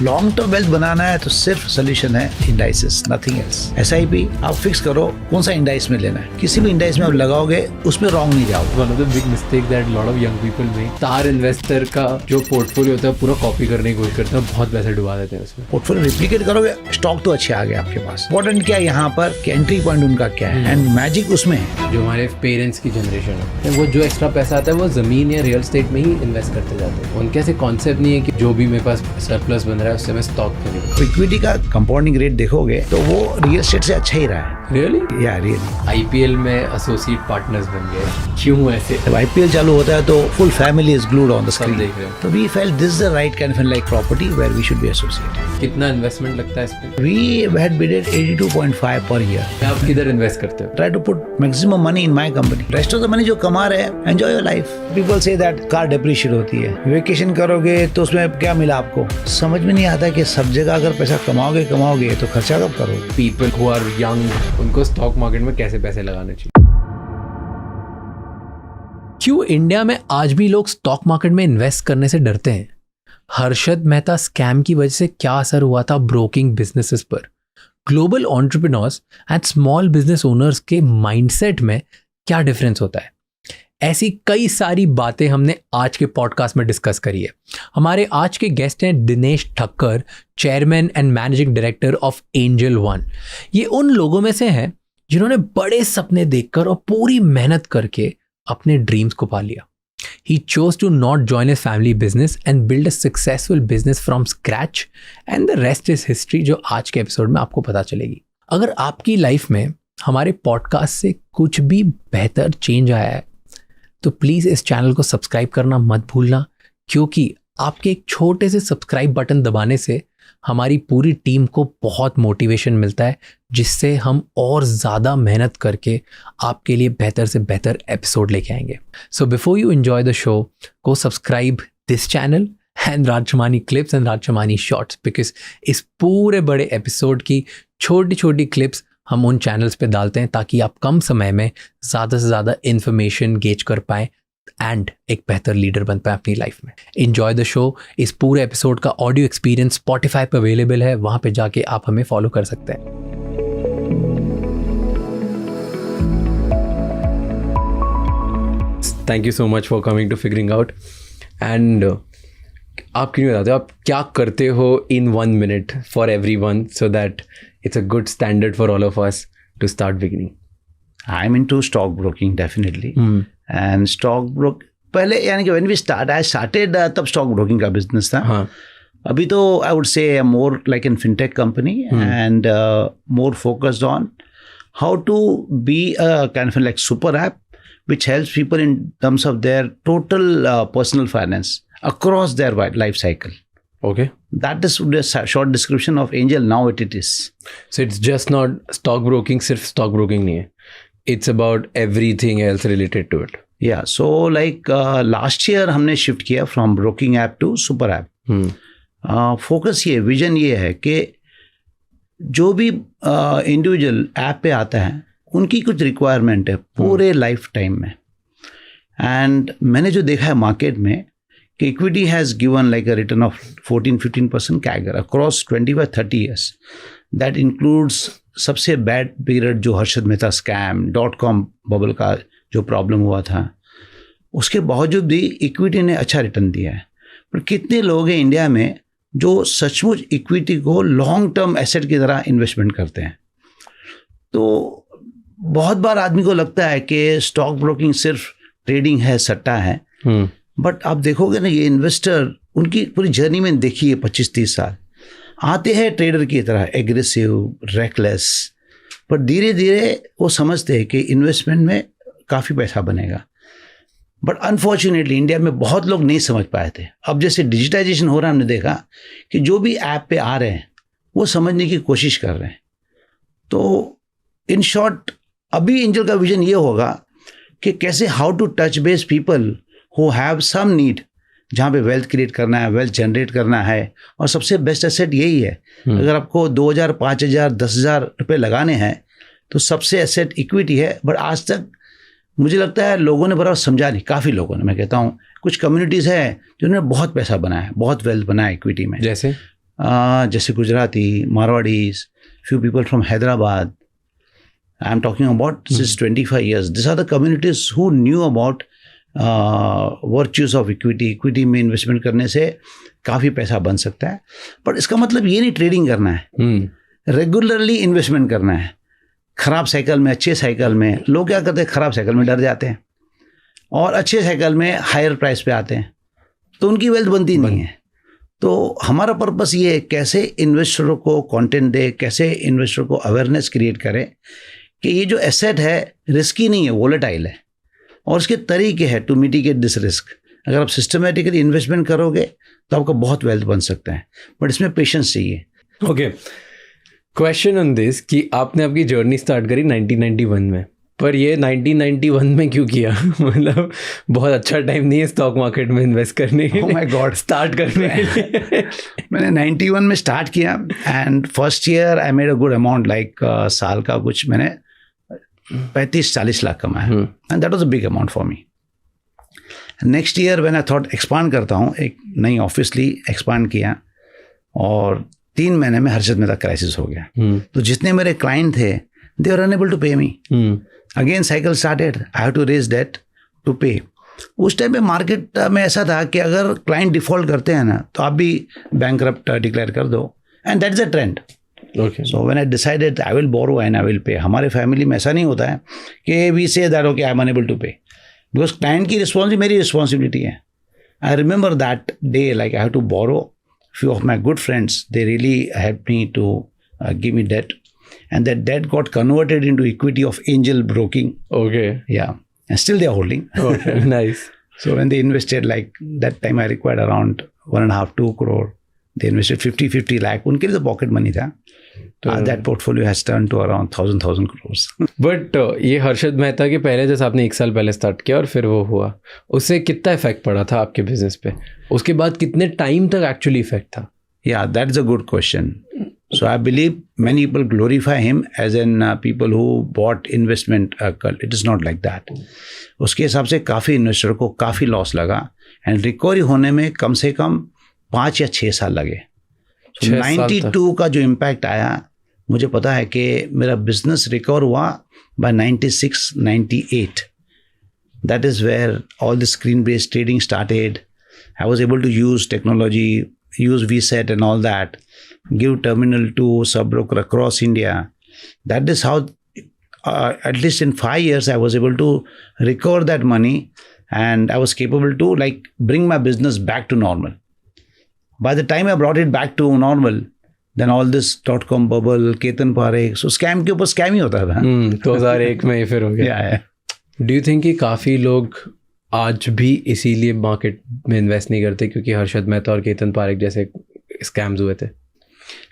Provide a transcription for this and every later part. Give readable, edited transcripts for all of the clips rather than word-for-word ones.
Long term wealth बनाना है तो सिर्फ सोल्यूशन है इंडाइसेस, नथिंग एल्स। SIP आप फिक्स करो कौन सा इंडाइस में लेना है, किसी भी इंडाइस में आप लगाओगे उसमें रॉन्ग नहीं जाओगे। One of the big mistake that lot of young people make, star investor का जो पोर्टफोलियो होता है पूरा कॉपी करने की कोशिश करते हैं, बहुत पैसे डुबा देते हैं उसमें। पोर्टफोलियो रिप्लिकेट करोगे, स्टॉक तो अच्छे आ गए आपके पास। इंपॉर्टेंट क्या है यहाँ पर कि एंट्री पॉइंट उनका क्या है, एंड मैजिक उसमें है। जो हमारे पेरेंट्स की जनरेशन है वो जो एक्स्ट्रा पैसा आता है वो जमीन या रियल एस्टेट में ही इन्वेस्ट करते जाते हैं। उनके ऐसे कॉन्सेप्ट नहीं है कि जो भी मेरे पास सरप्लस बन रहा है उससे मैं स्टॉक खरीदूं। इक्विटी का कंपाउंडिंग रेट देखोगे तो वो रियल एस्टेट से अच्छा ही रहा है। रियली? या रियली। IPL में एसोसिएट पार्टनर्स बन गए, क्यों ऐसे? जब IPL चालू होता है तो full family is glued on the screen, देख रहे हैं। तो we felt this is the right kind of like property where we should be associated. कितना इन्वेस्टमेंट लगता है इस पे? We had bidded 82.5 per year. आप किधर इन्वेस्ट करते हो? Try to put maximum money in my company. Rest of the money जो कमा रहे हैं, enjoy your life. People say that car depreciate होती है, वेकेशन करोगे तो उसमें क्या मिला आपको? समझ में नहीं आता कि सब जगह अगर पैसा कमाओगे तो खर्चा कब करोगे? People who are young, उनको स्टॉक मार्केट में कैसे पैसे लगाने चाहिए? क्यों इंडिया में आज भी लोग स्टॉक मार्केट में इन्वेस्ट करने से डरते हैं? हर्षद मेहता स्कैम की वजह से क्या असर हुआ था ब्रोकिंग बिजनेसेस पर? Global entrepreneurs and small business owners के माइंडसेट में क्या डिफरेंस होता है? ऐसी कई सारी बातें हमने आज के पॉडकास्ट में डिस्कस करी है। हमारे आज के गेस्ट हैं Dinesh Thakkar, chairman and managing director of angel one. ये उन लोगों में से हैं जिन्होंने बड़े सपने देखकर और पूरी मेहनत करके अपने ड्रीम्स को पा लिया। He chose to not join his family business and build a successful business from scratch, and the rest is history, जो आज के एपिसोड में आपको पता चलेगी। अगर आपकी लाइफ में हमारे पॉडकास्ट से कुछ भी बेहतर चेंज आया है तो प्लीज़ इस चैनल को सब्सक्राइब करना मत भूलना, क्योंकि आपके एक छोटे से सब्सक्राइब बटन दबाने से हमारी पूरी टीम को बहुत मोटिवेशन मिलता है, जिससे हम और ज़्यादा मेहनत करके आपके लिए बेहतर से बेहतर एपिसोड लेके आएंगे। So before you enjoy the show, go subscribe this channel and राजशमानी clips and राजशमानी shorts, because इस पूरे बड़े एपिसोड की छोटी छोटी क्लिप्स हम उन चैनल्स पे डालते हैं ताकि आप कम समय में ज़्यादा से ज़्यादा इन्फॉर्मेशन गेज कर पाएँ एंड एक बेहतर लीडर बन पाए अपनी लाइफ में। Enjoy the show. इस पूरे एपिसोड का ऑडियो एक्सपीरियंस स्पॉटिफाई पर अवेलेबल है, वहाँ पे जाके आप हमें फॉलो कर सकते हैं। Thank you so much for coming to figuring out. And आप क्यों बताते हो आप क्या करते हो in 1 minute for everyone, so that it's a good standard for all of us to start beginning. I am into stock broking definitely, and stock broke पहले यानी कि व्हेन वी आई स्टार्टेड तब स्टॉक ब्रोकिंग का business था। हाँ. अभी तो I would say more like in fintech company and more focused on how to be kind of like super app which helps people in terms of their total personal finance across their life cycle. Okay. That is the short description of Angel. Now it is. So it's just not stock broking, सिर्फ stock broking नहीं है. It's about everything else related to it. Yeah. So like last year हमने shift किया from broking app to super app. Focus ये vision ये है कि जो भी individual app पे आता है उनकी कुछ रिक्वायरमेंट है पूरे लाइफ टाइम में। एंड मैंने जो देखा है मार्केट में कि equity has given like a return of 14-15% CAGR across 25-30 years. That includes सबसे बैड पीरियड जो Harshad Mehta scam, .com bubble का जो प्रॉब्लम हुआ था, उसके बावजूद भी इक्विटी ने अच्छा रिटर्न दिया है। पर कितने लोग हैं इंडिया में जो सचमुच इक्विटी को लॉन्ग टर्म एसेट की तरह इन्वेस्टमेंट करते हैं? तो बहुत बार आदमी को लगता है कि स्टॉक ब्रोकिंग सिर्फ ट्रेडिंग है, सट्टा है, बट आप देखोगे ना ये इन्वेस्टर उनकी पूरी जर्नी में देखिए 25-30 साल आते हैं ट्रेडर की तरह एग्रेसिव, रेकलेस, पर धीरे धीरे वो समझते हैं कि इन्वेस्टमेंट में काफ़ी पैसा बनेगा। बट अनफॉर्चुनेटली इंडिया में बहुत लोग नहीं समझ पाए थे। अब जैसे डिजिटाइजेशन हो रहा है, हमने देखा कि जो भी ऐप पे आ रहे हैं वो समझने की कोशिश कर रहे हैं। तो इन शॉर्ट अभी एंजल का विजन ये होगा कि कैसे how to touch base people who have some need, जहाँ पे वेल्थ क्रिएट करना है, वेल्थ जनरेट करना है, और सबसे बेस्ट एसेट यही है। अगर आपको 2,000, 5,000, 10,000 रुपये लगाने हैं तो सबसे एसेट इक्विटी है। बट आज तक मुझे लगता है लोगों ने बराबर समझा नहीं, काफ़ी लोगों ने, मैं कहता हूँ कुछ कम्युनिटीज़ है जिन्होंने बहुत पैसा बनाया, बहुत वेल्थ बनाया इक्विटी में। जैसे जैसे Gujarati, Marwaris, few people from Hyderabad. I'm talking about since 25 years. These are the communities who knew about virtues of equity. Equity में इन्वेस्टमेंट करने से काफ़ी पैसा बन सकता है, बट इसका मतलब ये नहीं ट्रेडिंग करना है, रेगुलरली इन्वेस्टमेंट करना है। खराब साइकिल में, अच्छे साइकिल में लोग क्या करते हैं, खराब साइकिल में डर जाते हैं और अच्छे साइकिल में हायर प्राइस पे आते हैं, तो उनकी वेल्थ बनती नहीं है। तो हमारा पर्पस ये है कैसे इन्वेस्टरों को कंटेंट दे, कैसे इन्वेस्टर को अवेयरनेस क्रिएट करें कि ये जो एसेट है रिस्की नहीं है, वोलेटाइल है, और उसके तरीके हैं टू मिटिगेट दिस रिस्क। अगर आप सिस्टमेटिकली इन्वेस्टमेंट करोगे तो आपका बहुत वेल्थ बन सकता है, बट इसमें पेशेंस चाहिए। ओके, क्वेश्चन ऑन दिस कि आपने आपकी जर्नी स्टार्ट करी 1991 में, पर ये 1991 में क्यों किया? मतलब बहुत अच्छा टाइम नहीं है स्टॉक मार्केट में इन्वेस्ट करने के लिए। Oh my God, स्टार्ट करने के लिए। मैंने 91 में स्टार्ट किया and first year I made a good amount, like साल का कुछ मैंने 35-40 लाख कमाया, and that was a big amount for me. Next year when I thought expand करता हूँ, एक नई ऑफिस ली, एक्सपांड किया, और 3 महीने में हर्षद मेहता क्राइसिस हो गया। तो जितने मेरे क्लाइंट थे दे वर unable to pay me. Again cycle started, I have to raise debt to pay. उस टाइम पे मार्केट में ऐसा था कि अगर क्लाइंट डिफॉल्ट करते हैं ना तो आप भी बैंकरप्ट डिक्लेयर कर दो, and that is a trend. Okay. So when I decided I will borrow and I will pay, हमारे फैमिली में ऐसा नहीं होता है कि we say that okay I am unable to pay, because client की रिस्पॉन्सिबिलिटी मेरी रिस्पॉन्सिबिलिटी है। I remember that day, like I had to borrow. Few of my good friends, they really helped me to give me debt, and that debt got converted into equity of angel broking. Okay. Yeah, and still they are holding. Okay. Nice. So when they invested, like that time I required around 1.5-2 crore. They invested 50 lakh. उनके लिए तो pocket money था। That portfolio has turned to around 1,000 crores. But ये हर्षद मेहता के पहले जैसे आपने 1 साल पहले स्टार्ट किया और फिर वो हुआ, उससे कितना इफेक्ट पड़ा था आपके बिजनेस पे? उसके बाद कितने टाइम तक एक्चुअली इफेक्ट था? Yeah, that is a good question. So I believe many people glorify him as in people who bought investment cult. It is not like that. उसके हिसाब से काफ़ी इन्वेस्टर को काफ़ी लॉस लगा, एंड रिकवरी होने में कम से कम 5 या 6 साल लगे। 92 का जो इम्पैक्ट आया, मुझे पता है कि मेरा बिजनेस रिकवर हुआ by 96-98। That is where all the screen based trading started. I was able to use technology, use VSET and all that, give terminal to sub broker across India. That is how at least in 5 years I was able to recover that money, and I was capable to like bring my business back to normal. By the time I brought it back to normal, then all this .com bubble, Ketan Parekh, so scam के ऊपर scam ही होता था। 2001 में फिर हो गया। Yeah. Do you think कि काफ़ी लोग आज भी इसीलिए मार्केट में इन्वेस्ट नहीं करते क्योंकि हर्षद मेहता और केतन पारेख जैसे स्कैम्स हुए थे?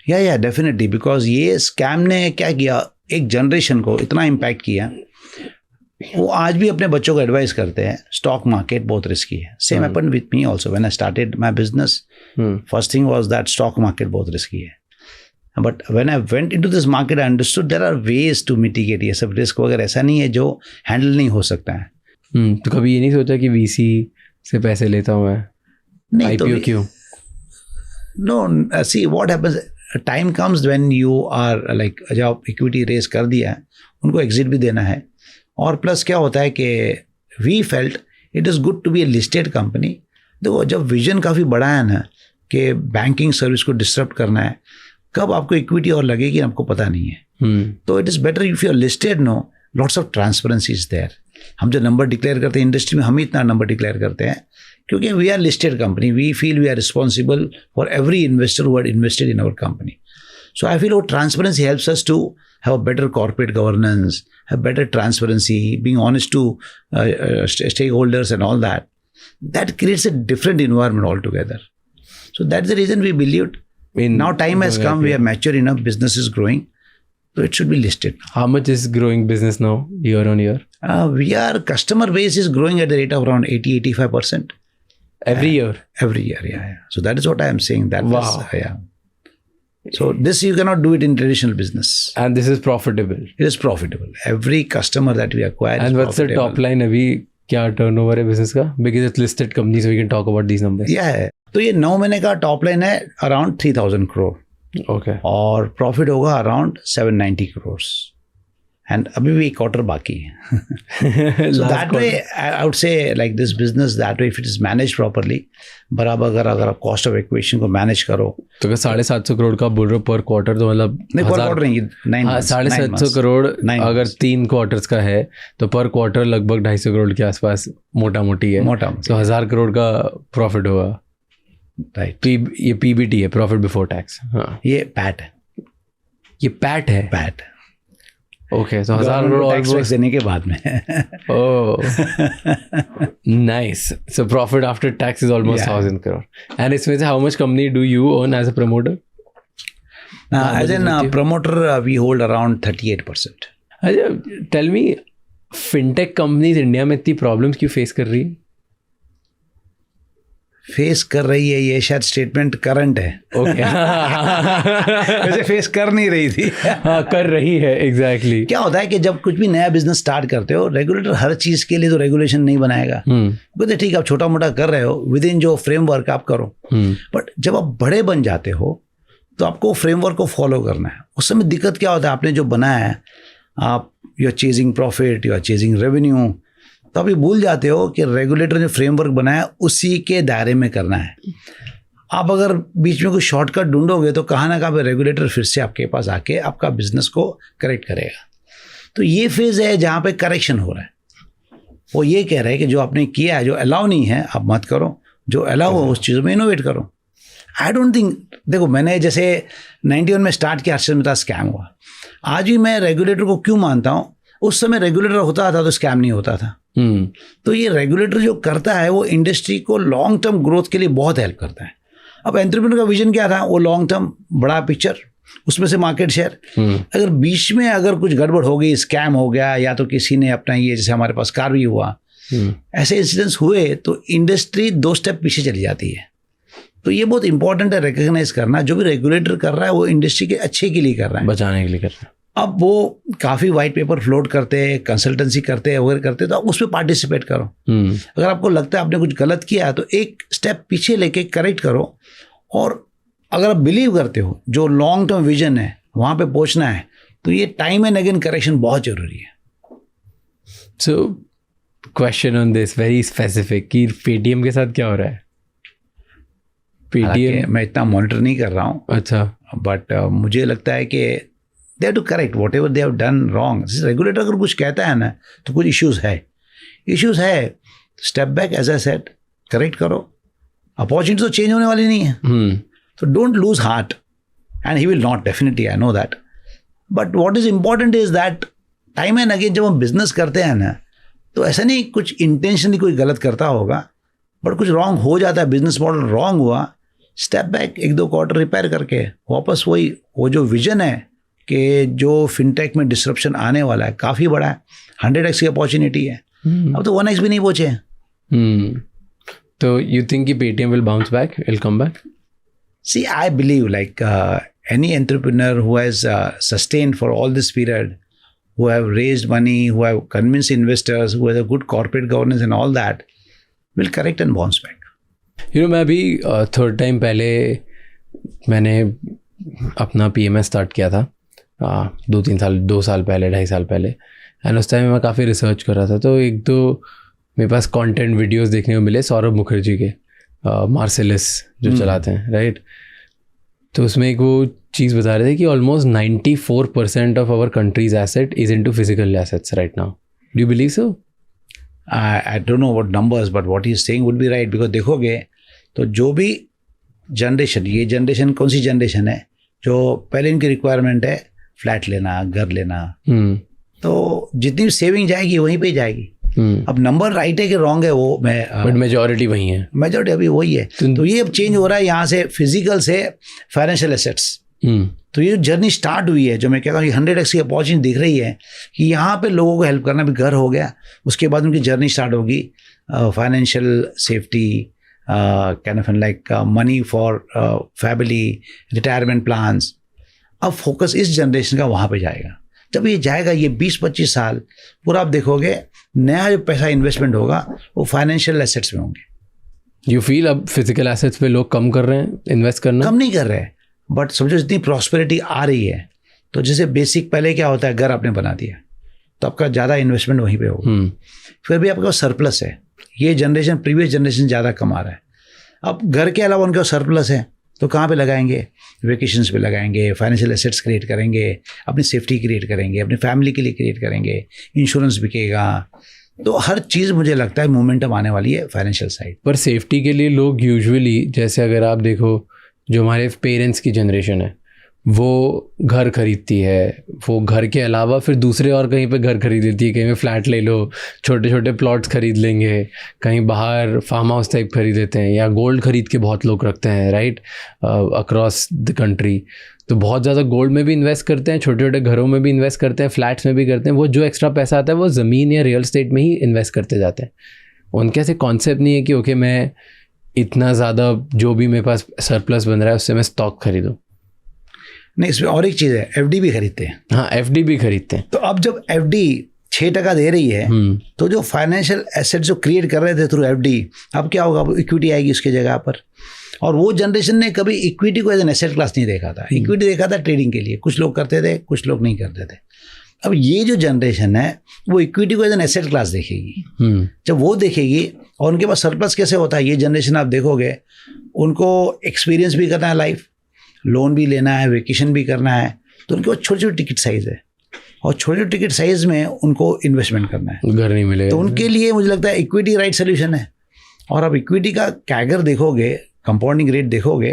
या डेफिनेटली, बिकॉज ये स्कैम ने क्या किया, एक जनरेशन को इतना इम्पैक्ट किया। वो आज भी अपने बच्चों को एडवाइस करते हैं स्टॉक मार्केट बहुत रिस्की है। Same happened with me also when I started my business. First thing was that stock market बहुत रिस्की है, but when I went into this market I understood there are ways to mitigate. ये सब risk वगैरह ऐसा नहीं है जो handle नहीं हो सकता है। तो कभी ये नहीं सोचा कि VC से पैसे लेता हूँ मैं? नहीं, IPO क्यों? No, see what happens, time comes when you are like, जब इक्विटी रेज कर दिया है उनको एग्जिट भी देना है, और प्लस क्या होता है कि we felt it is good to be a listed company. देखो जब विजन काफ़ी बड़ा है ना कि बैंकिंग सर्विस को डिस्टर्ब करना है, कब आपको इक्विटी और लगेगी आपको पता नहीं है। तो it is better if you are listed, no lots of transparency is there. हम जो नंबर डिक्लेयर करते हैं इंडस्ट्री में, हम ही इतना नंबर डिक्लेयर करते हैं क्योंकि we are listed company, we feel we are responsible for every investor who had invested in our company. So I feel transparency helps us to have a better corporate governance, have better transparency, being honest to stakeholders and all that. That creates a different environment altogether. So that's the reason we believed. Now time has come, we are mature enough, business is growing, so it should be listed. How much is growing business now, year on year? Our customer base is growing at the rate of around 80-85%. Every year? Every year, yeah. So that is what I am saying. That wow. Is, yeah. So this you cannot do it in traditional business. And this is profitable. It is profitable. Every customer that we acquire. And is what's the top line? अभी क्या turnover है business का? Because it's listed company, so we can talk about these numbers. Yeah. तो ये 9 महीने का top line है around 3000 crore, okay, और प्रॉफिट होगा अराउंड 790 करोड़, एंड अभी भी एक क्वार्टर बाकी है. So that way I would say like this business that way if it is managed properly, बराबर अगर आप कॉस्ट ऑफ इक्वेशन को मैनेज करो तो 750 करोड़ का बोल रहे हो पर क्वार्टर, तो मतलब नहीं, पर क्वार्टर नहीं, 750 करोड़ अगर 3 क्वार्टर्स का है तो पर क्वार्टर लगभग 250 करोड़ के आसपास मोटा मोटी है, तो 1000 करोड़ का प्रॉफिट होगा. राइट. ये पीबीटी है, प्रॉफिट बिफोर टैक्स. हाँ, ये पैट है. ये पैट है. पैट. ओके, तो 1000 करोड़ टैक्स देने के बाद में. Oh, nice. So profit after tax is almost 1000 crore. And इसमें से how much company do you own as a promoter? As in promoter, we hold around 38%. अच्छा, tell me, fintech companies India में इतनी प्रॉब्लम्स क्यों फेस कर रही है? Face कर रही है, ये शायद स्टेटमेंट करंट है. ओके. वैसे फेस कर नहीं रही थी. हाँ, कर रही है. एग्जैक्टली. क्या होता है कि जब कुछ भी नया बिजनेस स्टार्ट करते हो, रेगुलेटर हर चीज के लिए तो रेगुलेशन नहीं बनाएगा. बोलते ठीक है, आप छोटा मोटा कर रहे हो, विद इन जो फ्रेमवर्क आप करो. बट जब आप बड़े बन जाते हो तो आपको फ्रेमवर्क को फॉलो करना है. उस समय दिक्कत क्या होता है, आपने जो बनाया है, आप you are chasing profit, you are chasing revenue, तो आप ये भूल जाते हो कि रेगुलेटर ने फ्रेमवर्क बनाया उसी के दायरे में करना है. आप अगर बीच में कोई शॉर्टकट ढूंढोगे तो कहाँ ना कहाँ रेगुलेटर फिर से आपके पास आके आपका बिजनेस को करेक्ट करेगा. तो ये फेज़ है जहाँ पे करेक्शन हो रहा है. वो ये कह रहे हैं कि जो आपने किया है, जो अलाउ नहीं है आप मत करो, जो अलाउ हो उस चीज़ में इनोवेट करो. आई डोंट थिंक, देखो मैंने जैसे 91 में स्टार्ट किया, हर्षद मेहता स्कैम हुआ. आज भी मैं रेगुलेटर को क्यों मानता हूँ, उस समय रेगुलेटर होता था तो स्कैम नहीं होता था. तो ये रेगुलेटर जो करता है वो इंडस्ट्री को लॉन्ग टर्म ग्रोथ के लिए बहुत हेल्प करता है. अब एंटरप्रेन्योर का विजन क्या था, वो लॉन्ग टर्म बड़ा पिक्चर, उसमें से मार्केट शेयर. अगर बीच में अगर कुछ गड़बड़ हो गई, स्कैम हो गया, या तो किसी ने अपना ये, जैसे हमारे पास कार भी हुआ, ऐसे इंसिडेंट्स हुए तो इंडस्ट्री 2 स्टेप पीछे चली जाती है. तो ये बहुत इंपॉर्टेंट है रिकग्नाइज करना, जो भी रेगुलेटर कर रहा है वो इंडस्ट्री के अच्छे के लिए कर रहा है, बचाने के लिए कर रहा है. अब वो काफ़ी वाइट पेपर फ्लोट करते हैं, कंसल्टेंसी करते हैं, वगैरह करते हैं, तो आप उसमें पार्टिसिपेट करो. अगर आपको लगता है आपने कुछ गलत किया तो एक स्टेप पीछे लेके करेक्ट करो. और अगर आप बिलीव करते हो जो लॉन्ग टर्म विजन है वहाँ पे पहुँचना है, तो ये टाइम एंड अगेन करेक्शन बहुत ज़रूरी है. So question on this very specific, कि पेटीएम के साथ क्या हो रहा है? पेटीएम मैं इतना मॉनिटर नहीं कर रहा हूँ. अच्छा. बट मुझे लगता है कि they have to correct whatever they have done wrong. Regulator अगर कुछ कहता है ना तो कुछ इश्यूज है, step back, as I said, correct करो. अपॉर्चुनिटी तो चेंज होने वाली नहीं है, तो don't lose heart, and he will not, definitely, I know that. But what is important is that time and again जब हम बिजनेस करते हैं ना, तो ऐसा नहीं कुछ इंटेंशनली कोई गलत करता होगा, बट कुछ रॉन्ग हो जाता है, बिजनेस मॉडल रॉन्ग हुआ, स्टेप बैक, 1-2 क्वार्टर रिपेयर करके वापस वही, वो जो विजन है कि जो फिनटेक में डिसरप्शन आने वाला है काफ़ी बड़ा है, 100x की अपॉर्चुनिटी है. अब तो 1x भी नहीं पहुंचे. तो यू थिंक कि Paytm will bounce back, will come back? See, I believe like any entrepreneur who has sustained for all this period, who have raised money, who have convinced investors, who has a good corporate governance and all that, will correct and bounce back. You know, मैं अभी 3rd time पहले मैंने अपना PMS start किया था, 2 साल पहले, 2.5 साल पहले. एंड उस टाइम मैं काफ़ी रिसर्च कर रहा था, तो 1-2 मेरे पास कंटेंट वीडियोस देखने को मिले सौरभ मुखर्जी के, मार्सेलिस जो चलाते हैं, राइट. तो उसमें एक वो चीज़ बता रहे थे कि almost 94% of our countries asset is into physical assets right now. Do you believe so? I don't know what numbers, but what he is saying would be right. Because देखोगे तो जो भी जनरेशन, ये जनरेशन कौन सी generation है जो पहले इनकी रिक्वायरमेंट है फ्लैट लेना, घर लेना, तो जितनी भी सेविंग जाएगी वहीं पे जाएगी. अब नंबर राइट है कि रॉन्ग है वो बट मेजॉरिटी वही है, मेजॉरिटी अभी वही है. तो ये अब चेंज हो रहा है यहाँ से फिजिकल से फाइनेंशियल एसेट्स. तो ये जर्नी स्टार्ट हुई है, जो मैं कहता हूँ 100x की अपॉर्चुनिटी दिख रही है कि यहाँ पे लोगों को हेल्प करना. भी घर हो गया, उसके बाद उनकी जर्नी स्टार्ट होगी, financial safety, can of like money for family, retirement plans. अब फोकस इस जनरेशन का वहाँ पे जाएगा. जब ये जाएगा, ये 20-25 साल पूरा आप देखोगे, नया जो पैसा इन्वेस्टमेंट होगा वो फाइनेंशियल एसेट्स में होंगे. यू फील अब फिजिकल एसेट्स पे लोग कम कर रहे हैं इन्वेस्ट करना? कम नहीं कर रहे, बट समझो जितनी प्रॉस्पेरिटी आ रही है, तो जैसे बेसिक पहले क्या होता है, घर आपने बना दिया तो आपका ज़्यादा इन्वेस्टमेंट वहीं पे होगा, फिर भी आपके पास सरप्लस है। ये जनरेशन प्रीवियस जनरेशन ज़्यादा कमा रहा है, अब घर के अलावा उनके पास सरप्लस है तो कहाँ पे लगाएंगे? वेकेशंस पे लगाएंगे, फाइनेंशियल एसेट्स क्रिएट करेंगे, अपनी सेफ्टी क्रिएट करेंगे, अपनी फैमिली के लिए क्रिएट करेंगे, इंश्योरेंस बिकेगा, तो हर चीज़ मुझे लगता है मोमेंटम आने वाली है फाइनेंशियल साइड पर। सेफ्टी के लिए लोग यूजुअली, जैसे अगर आप देखो जो हमारे पेरेंट्स की जनरेशन है वो घर खरीदती है, वो घर के अलावा फिर दूसरे और कहीं पे घर खरीद लेती है, कहीं पे फ्लैट ले लो, छोटे छोटे प्लॉट्स खरीद लेंगे, कहीं बाहर फार्म हाउस टाइप खरीद लेते हैं, या गोल्ड खरीद के बहुत लोग रखते हैं, राइट, अक्रॉस द कंट्री। तो बहुत ज़्यादा गोल्ड में भी इन्वेस्ट करते हैं, छोटे छोटे घरों में भी इन्वेस्ट करते हैं, फ्लैट्स में भी करते हैं। वो जो एक्स्ट्रा पैसा आता है वो ज़मीन या रियल एस्टेट में ही इन्वेस्ट करते जाते हैं। उनके ऐसे कॉन्सेप्ट नहीं है कि ओके मैं इतना ज़्यादा जो भी मेरे पास सरप्लस बन रहा है उससे मैं स्टॉक खरीदूँ। नहीं, इसमें और एक चीज़ है, एफडी भी खरीदते हैं। हाँ, एफडी भी खरीदते हैं। तो अब जब एफडी 6% दे रही है, तो जो फाइनेंशियल एसेट जो क्रिएट कर रहे थे थ्रू एफडी, अब क्या होगा? इक्विटी आएगी उसकी जगह पर। और वो जनरेशन ने कभी इक्विटी को एज एन एसेट क्लास नहीं देखा था, इक्विटी देखा था ट्रेडिंग के लिए। कुछ लोग करते थे, कुछ लोग नहीं करते थे। अब ये जो जनरेशन है वो इक्विटी को एज एन एसेट क्लास देखेगी। जब वो देखेगी और उनके पास सरप्लस कैसे होता है, ये जनरेशन आप देखोगे उनको एक्सपीरियंस भी करना है, लाइफ लोन भी लेना है, वेकेशन भी करना है, तो उनके पास छोटी छोटी टिकट साइज़ है और छोटे टिकट साइज़ में उनको इन्वेस्टमेंट करना है, घर नहीं मिलेगा। तो उनके लिए मुझे लगता है इक्विटी राइट सोल्यूशन है। और अब इक्विटी का कैगर देखोगे, कंपाउंडिंग रेट देखोगे,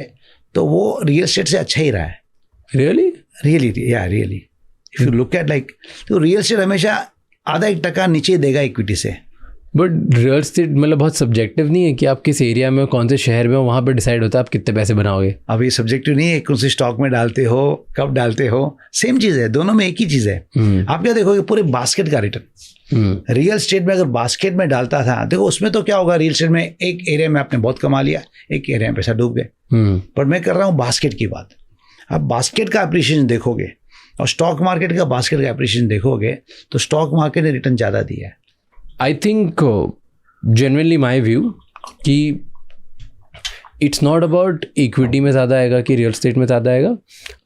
तो वो रियल एस्टेट से अच्छा ही रहा है। Really if you look at like, तो रियल एस्टेट हमेशा आधा 1% नीचे देगा इक्विटी से। बट रियल एस्टेट मतलब बहुत सब्जेक्टिव नहीं है कि आप किस एरिया में हो, कौन से शहर में हो, वहाँ पे डिसाइड होता है आप कितने पैसे बनाओगे। अब ये सब्जेक्टिव नहीं है कौन सी स्टॉक में डालते हो, कब डालते हो, सेम चीज़ है, दोनों में एक ही चीज़ है। आप क्या देखोगे? पूरे बास्केट का रिटर्न। रियल एस्टेट में अगर बास्केट में डालता था, देखो उसमें तो क्या होगा, रियल एस्टेट में एक एरिया में आपने बहुत कमा लिया, एक एरिया में पैसा डूब गए। पर मैं कर रहा हूँ बास्केट की बात। अब बास्केट का अप्रिशिएशन देखोगे और स्टॉक मार्केट का बास्केट का अप्रिशिएशन देखोगे, तो स्टॉक मार्केट ने रिटर्न ज़्यादा दिया है। I think generally my view कि इट्स नॉट अबाउट इक्विटी में ज़्यादा आएगा कि रियल एस्टेट में ज़्यादा आएगा।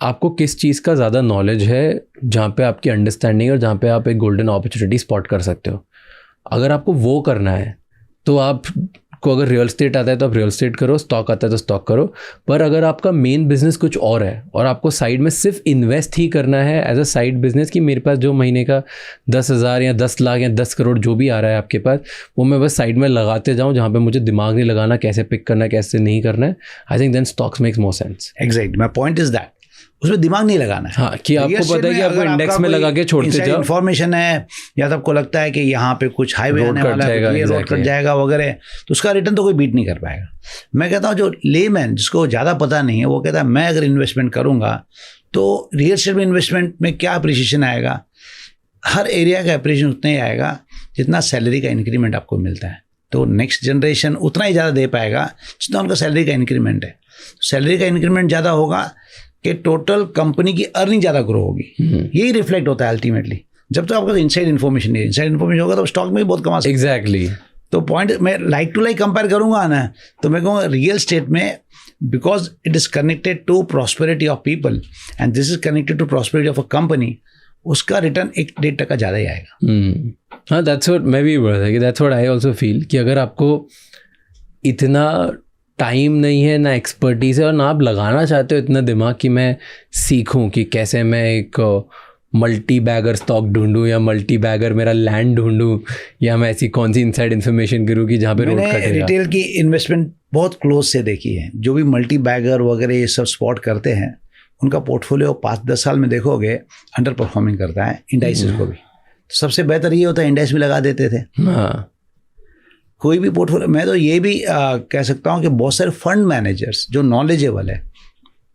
आपको किस चीज़ का ज़्यादा नॉलेज है, जहाँ पे आपकी अंडरस्टैंडिंग और जहाँ पे आप एक गोल्डन अपॉर्चुनिटी स्पॉट कर सकते हो। अगर आपको वो करना है तो आपको, अगर रियल एस्टेट आता है तो आप रियल एस्टेट करो, स्टॉक आता है तो स्टॉक करो। पर अगर आपका मेन बिजनेस कुछ और है और आपको साइड में सिर्फ इन्वेस्ट ही करना है एज अ साइड बिजनेस, कि मेरे पास जो महीने का 10,000 या 10 लाख या 10 करोड़ जो भी आ रहा है आपके पास, वो मैं बस साइड में लगाते जाऊँ, जहाँ पे मुझे दिमाग नहीं लगाना कैसे पिक करना है, कैसे नहीं करना है, I think then stocks makes more sense. Exact, my point is that उसमें दिमाग नहीं लगाना है। हाँ, कि आपको पता है कि आपको इंडेक्स में लगा के छोड़ते जाओ, इन्फॉर्मेशन है, या तो आपको लगता है कि यहाँ पे कुछ हाईवे आने वाला है, ये रोड कट जाएगा वगैरह, तो उसका रिटर्न तो कोई बीट नहीं कर पाएगा। मैं कहता हूँ जो लेमैन जिसको ज़्यादा पता नहीं है, वो कहता है मैं अगर इन्वेस्टमेंट करूँगा तो रियल एस्टेट में इन्वेस्टमेंट में क्या अप्रिशिएशन आएगा, हर एरिया का अप्रिशिएशन उतना ही आएगा जितना सैलरी का इंक्रीमेंट आपको मिलता है। तो नेक्स्ट जनरेशन उतना ही ज़्यादा दे पाएगा जितना उनका सैलरी का इंक्रीमेंट है। सैलरी का इंक्रीमेंट ज़्यादा होगा कि टोटल कंपनी की अर्निंग ज़्यादा ग्रो होगी। यही रिफ्लेक्ट होता है अल्टीमेटली। जब तक आपका इनसाइड इन्फॉर्मेशन नहीं है, इनसाइड इन्फॉर्मेशन होगा तो स्टॉक में भी बहुत कमा सकते हैं। एग्जैक्टली। तो पॉइंट मैं लाइक टू लाइक कंपेयर करूंगा ना, तो मैं कहूँगा रियल स्टेट में, because it is connected to prosperity of people and this is connected to prosperity of a company, उसका रिटर्न 1-1.5% ज़्यादा ही आएगा। हाँ, दैट्स व्हाट मैं भी बोल रहा था कि that's what I also feel, कि अगर आपको इतना टाइम नहीं है, ना एक्सपर्टीज है, और ना आप लगाना चाहते हो इतना दिमाग कि मैं सीखूं कि कैसे मैं एक मल्टी बैगर स्टॉक ढूंढूं या मल्टी बैगर मेरा लैंड ढूंढूं, या मैं ऐसी कौन सी इनसाइड इन्फॉर्मेशन करूं कि जहाँ पे रोड कटेगा। रिटेल की इन्वेस्टमेंट बहुत क्लोज से देखी है। जो भी मल्टी बैगर वगैरह ये सब स्पॉट करते हैं, उनका पोर्टफोलियो 5-10 साल में देखोगे अंडर परफॉर्मिंग करता है इंडाइसेस को भी। तो सबसे बेहतर ये होता है इंडाइस में लगा देते थे। हाँ, कोई भी पोर्टफोलियो, मैं तो ये भी कह सकता हूँ कि बहुत सारे फंड मैनेजर्स जो नॉलेजेबल है,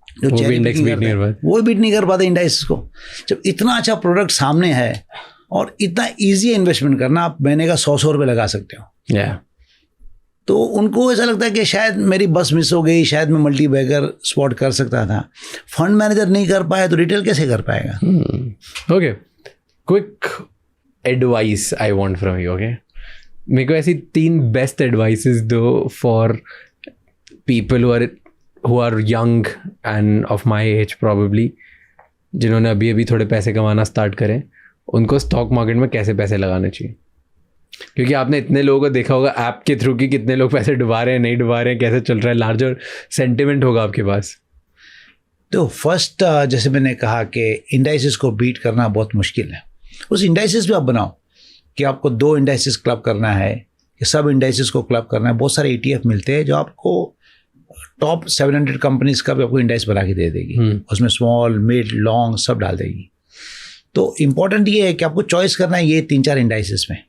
जो वो भी इंडेक्स बीट नहीं कर पाते, वो बीट नहीं कर पाते इंडेक्स को। जब इतना अच्छा प्रोडक्ट सामने है और इतना ईजी है इन्वेस्टमेंट करना, आप महीने का 100 रुपये लगा सकते हो। तो उनको ऐसा लगता है कि शायद मेरी बस मिस हो गई, शायद मैं मल्टी बैगर स्पॉट कर सकता था। फंड मैनेजर नहीं कर पाया तो रिटेल कैसे कर पाएगा? Okay, quick advice I want from you. Okay, मेरे को ऐसी 3 बेस्ट एडवाइसेस दो for people who are young and of my age probably, जिन्होंने अभी अभी थोड़े पैसे कमाना स्टार्ट करें, उनको स्टॉक मार्केट में कैसे पैसे लगाने चाहिए। क्योंकि आपने इतने लोगों को देखा होगा ऐप के थ्रू कि कितने लोग पैसे डुबा रहे हैं, नहीं डुबा रहे हैं, कैसे चल रहा है, लार्जर सेंटिमेंट होगा आपके पास। तो फर्स्ट जैसे मैंने कहा कि इंडाइसिस को बीट करना बहुत मुश्किल है। उस इंडाइसिस भी आप बनाओ कि आपको 2 इंडाइसिस क्लब करना है कि सब इंडाइसिस को क्लब करना है। बहुत सारे ETF मिलते हैं जो आपको टॉप 700 कंपनीज का भी आपको इंडेक्स बना के दे देगी, उसमें स्मॉल मिड लॉन्ग सब डाल देगी। तो इम्पॉर्टेंट ये है कि आपको चॉइस करना है ये 3-4 इंडाइसिस में।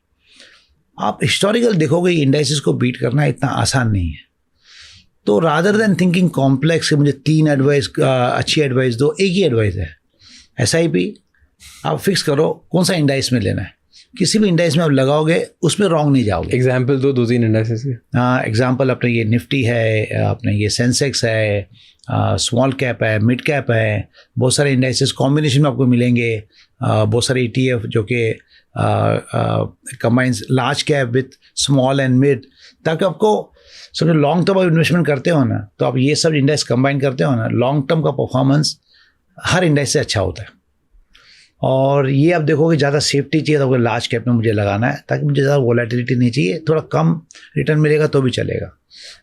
आप हिस्टोरिकल देखोगे इंडाइसिस को बीट करना इतना आसान नहीं है। तो रादर देन थिंकिंग कॉम्प्लेक्स कि मुझे 3 एडवाइस अच्छी एडवाइस दो, एक ही एडवाइस है, SIP आप फिक्स करो कौन सा इंडाइस में लेना है। किसी भी इंडाइस में आप लगाओगे उसमें रॉन्ग नहीं जाओगे। एग्जाम्पल 2-3 इंडाइसेस के। एग्जाम्पल अपने ये निफ्टी है, अपने ये सेंसेक्स है, स्मॉल कैप है, मिड कैप है, बहुत सारे इंडाइसेस कॉम्बिनेशन में आपको मिलेंगे। बहुत सारे ETF जो कि combines large cap with small and mid, ताकि आपको समझो लॉन्ग टर्म आप इन्वेस्टमेंट करते हो ना, तो आप ये सब इंडेक्स कंबाइन करते हो ना, लॉन्ग टर्म का परफॉर्मेंस हर इंडेक्स से अच्छा होता है। और ये आप देखोगे ज़्यादा सेफ्टी चाहिए तो लार्ज कैप में मुझे लगाना है, ताकि मुझे ज़्यादा वोलेटिलिटी नहीं चाहिए, थोड़ा कम रिटर्न मिलेगा तो भी चलेगा।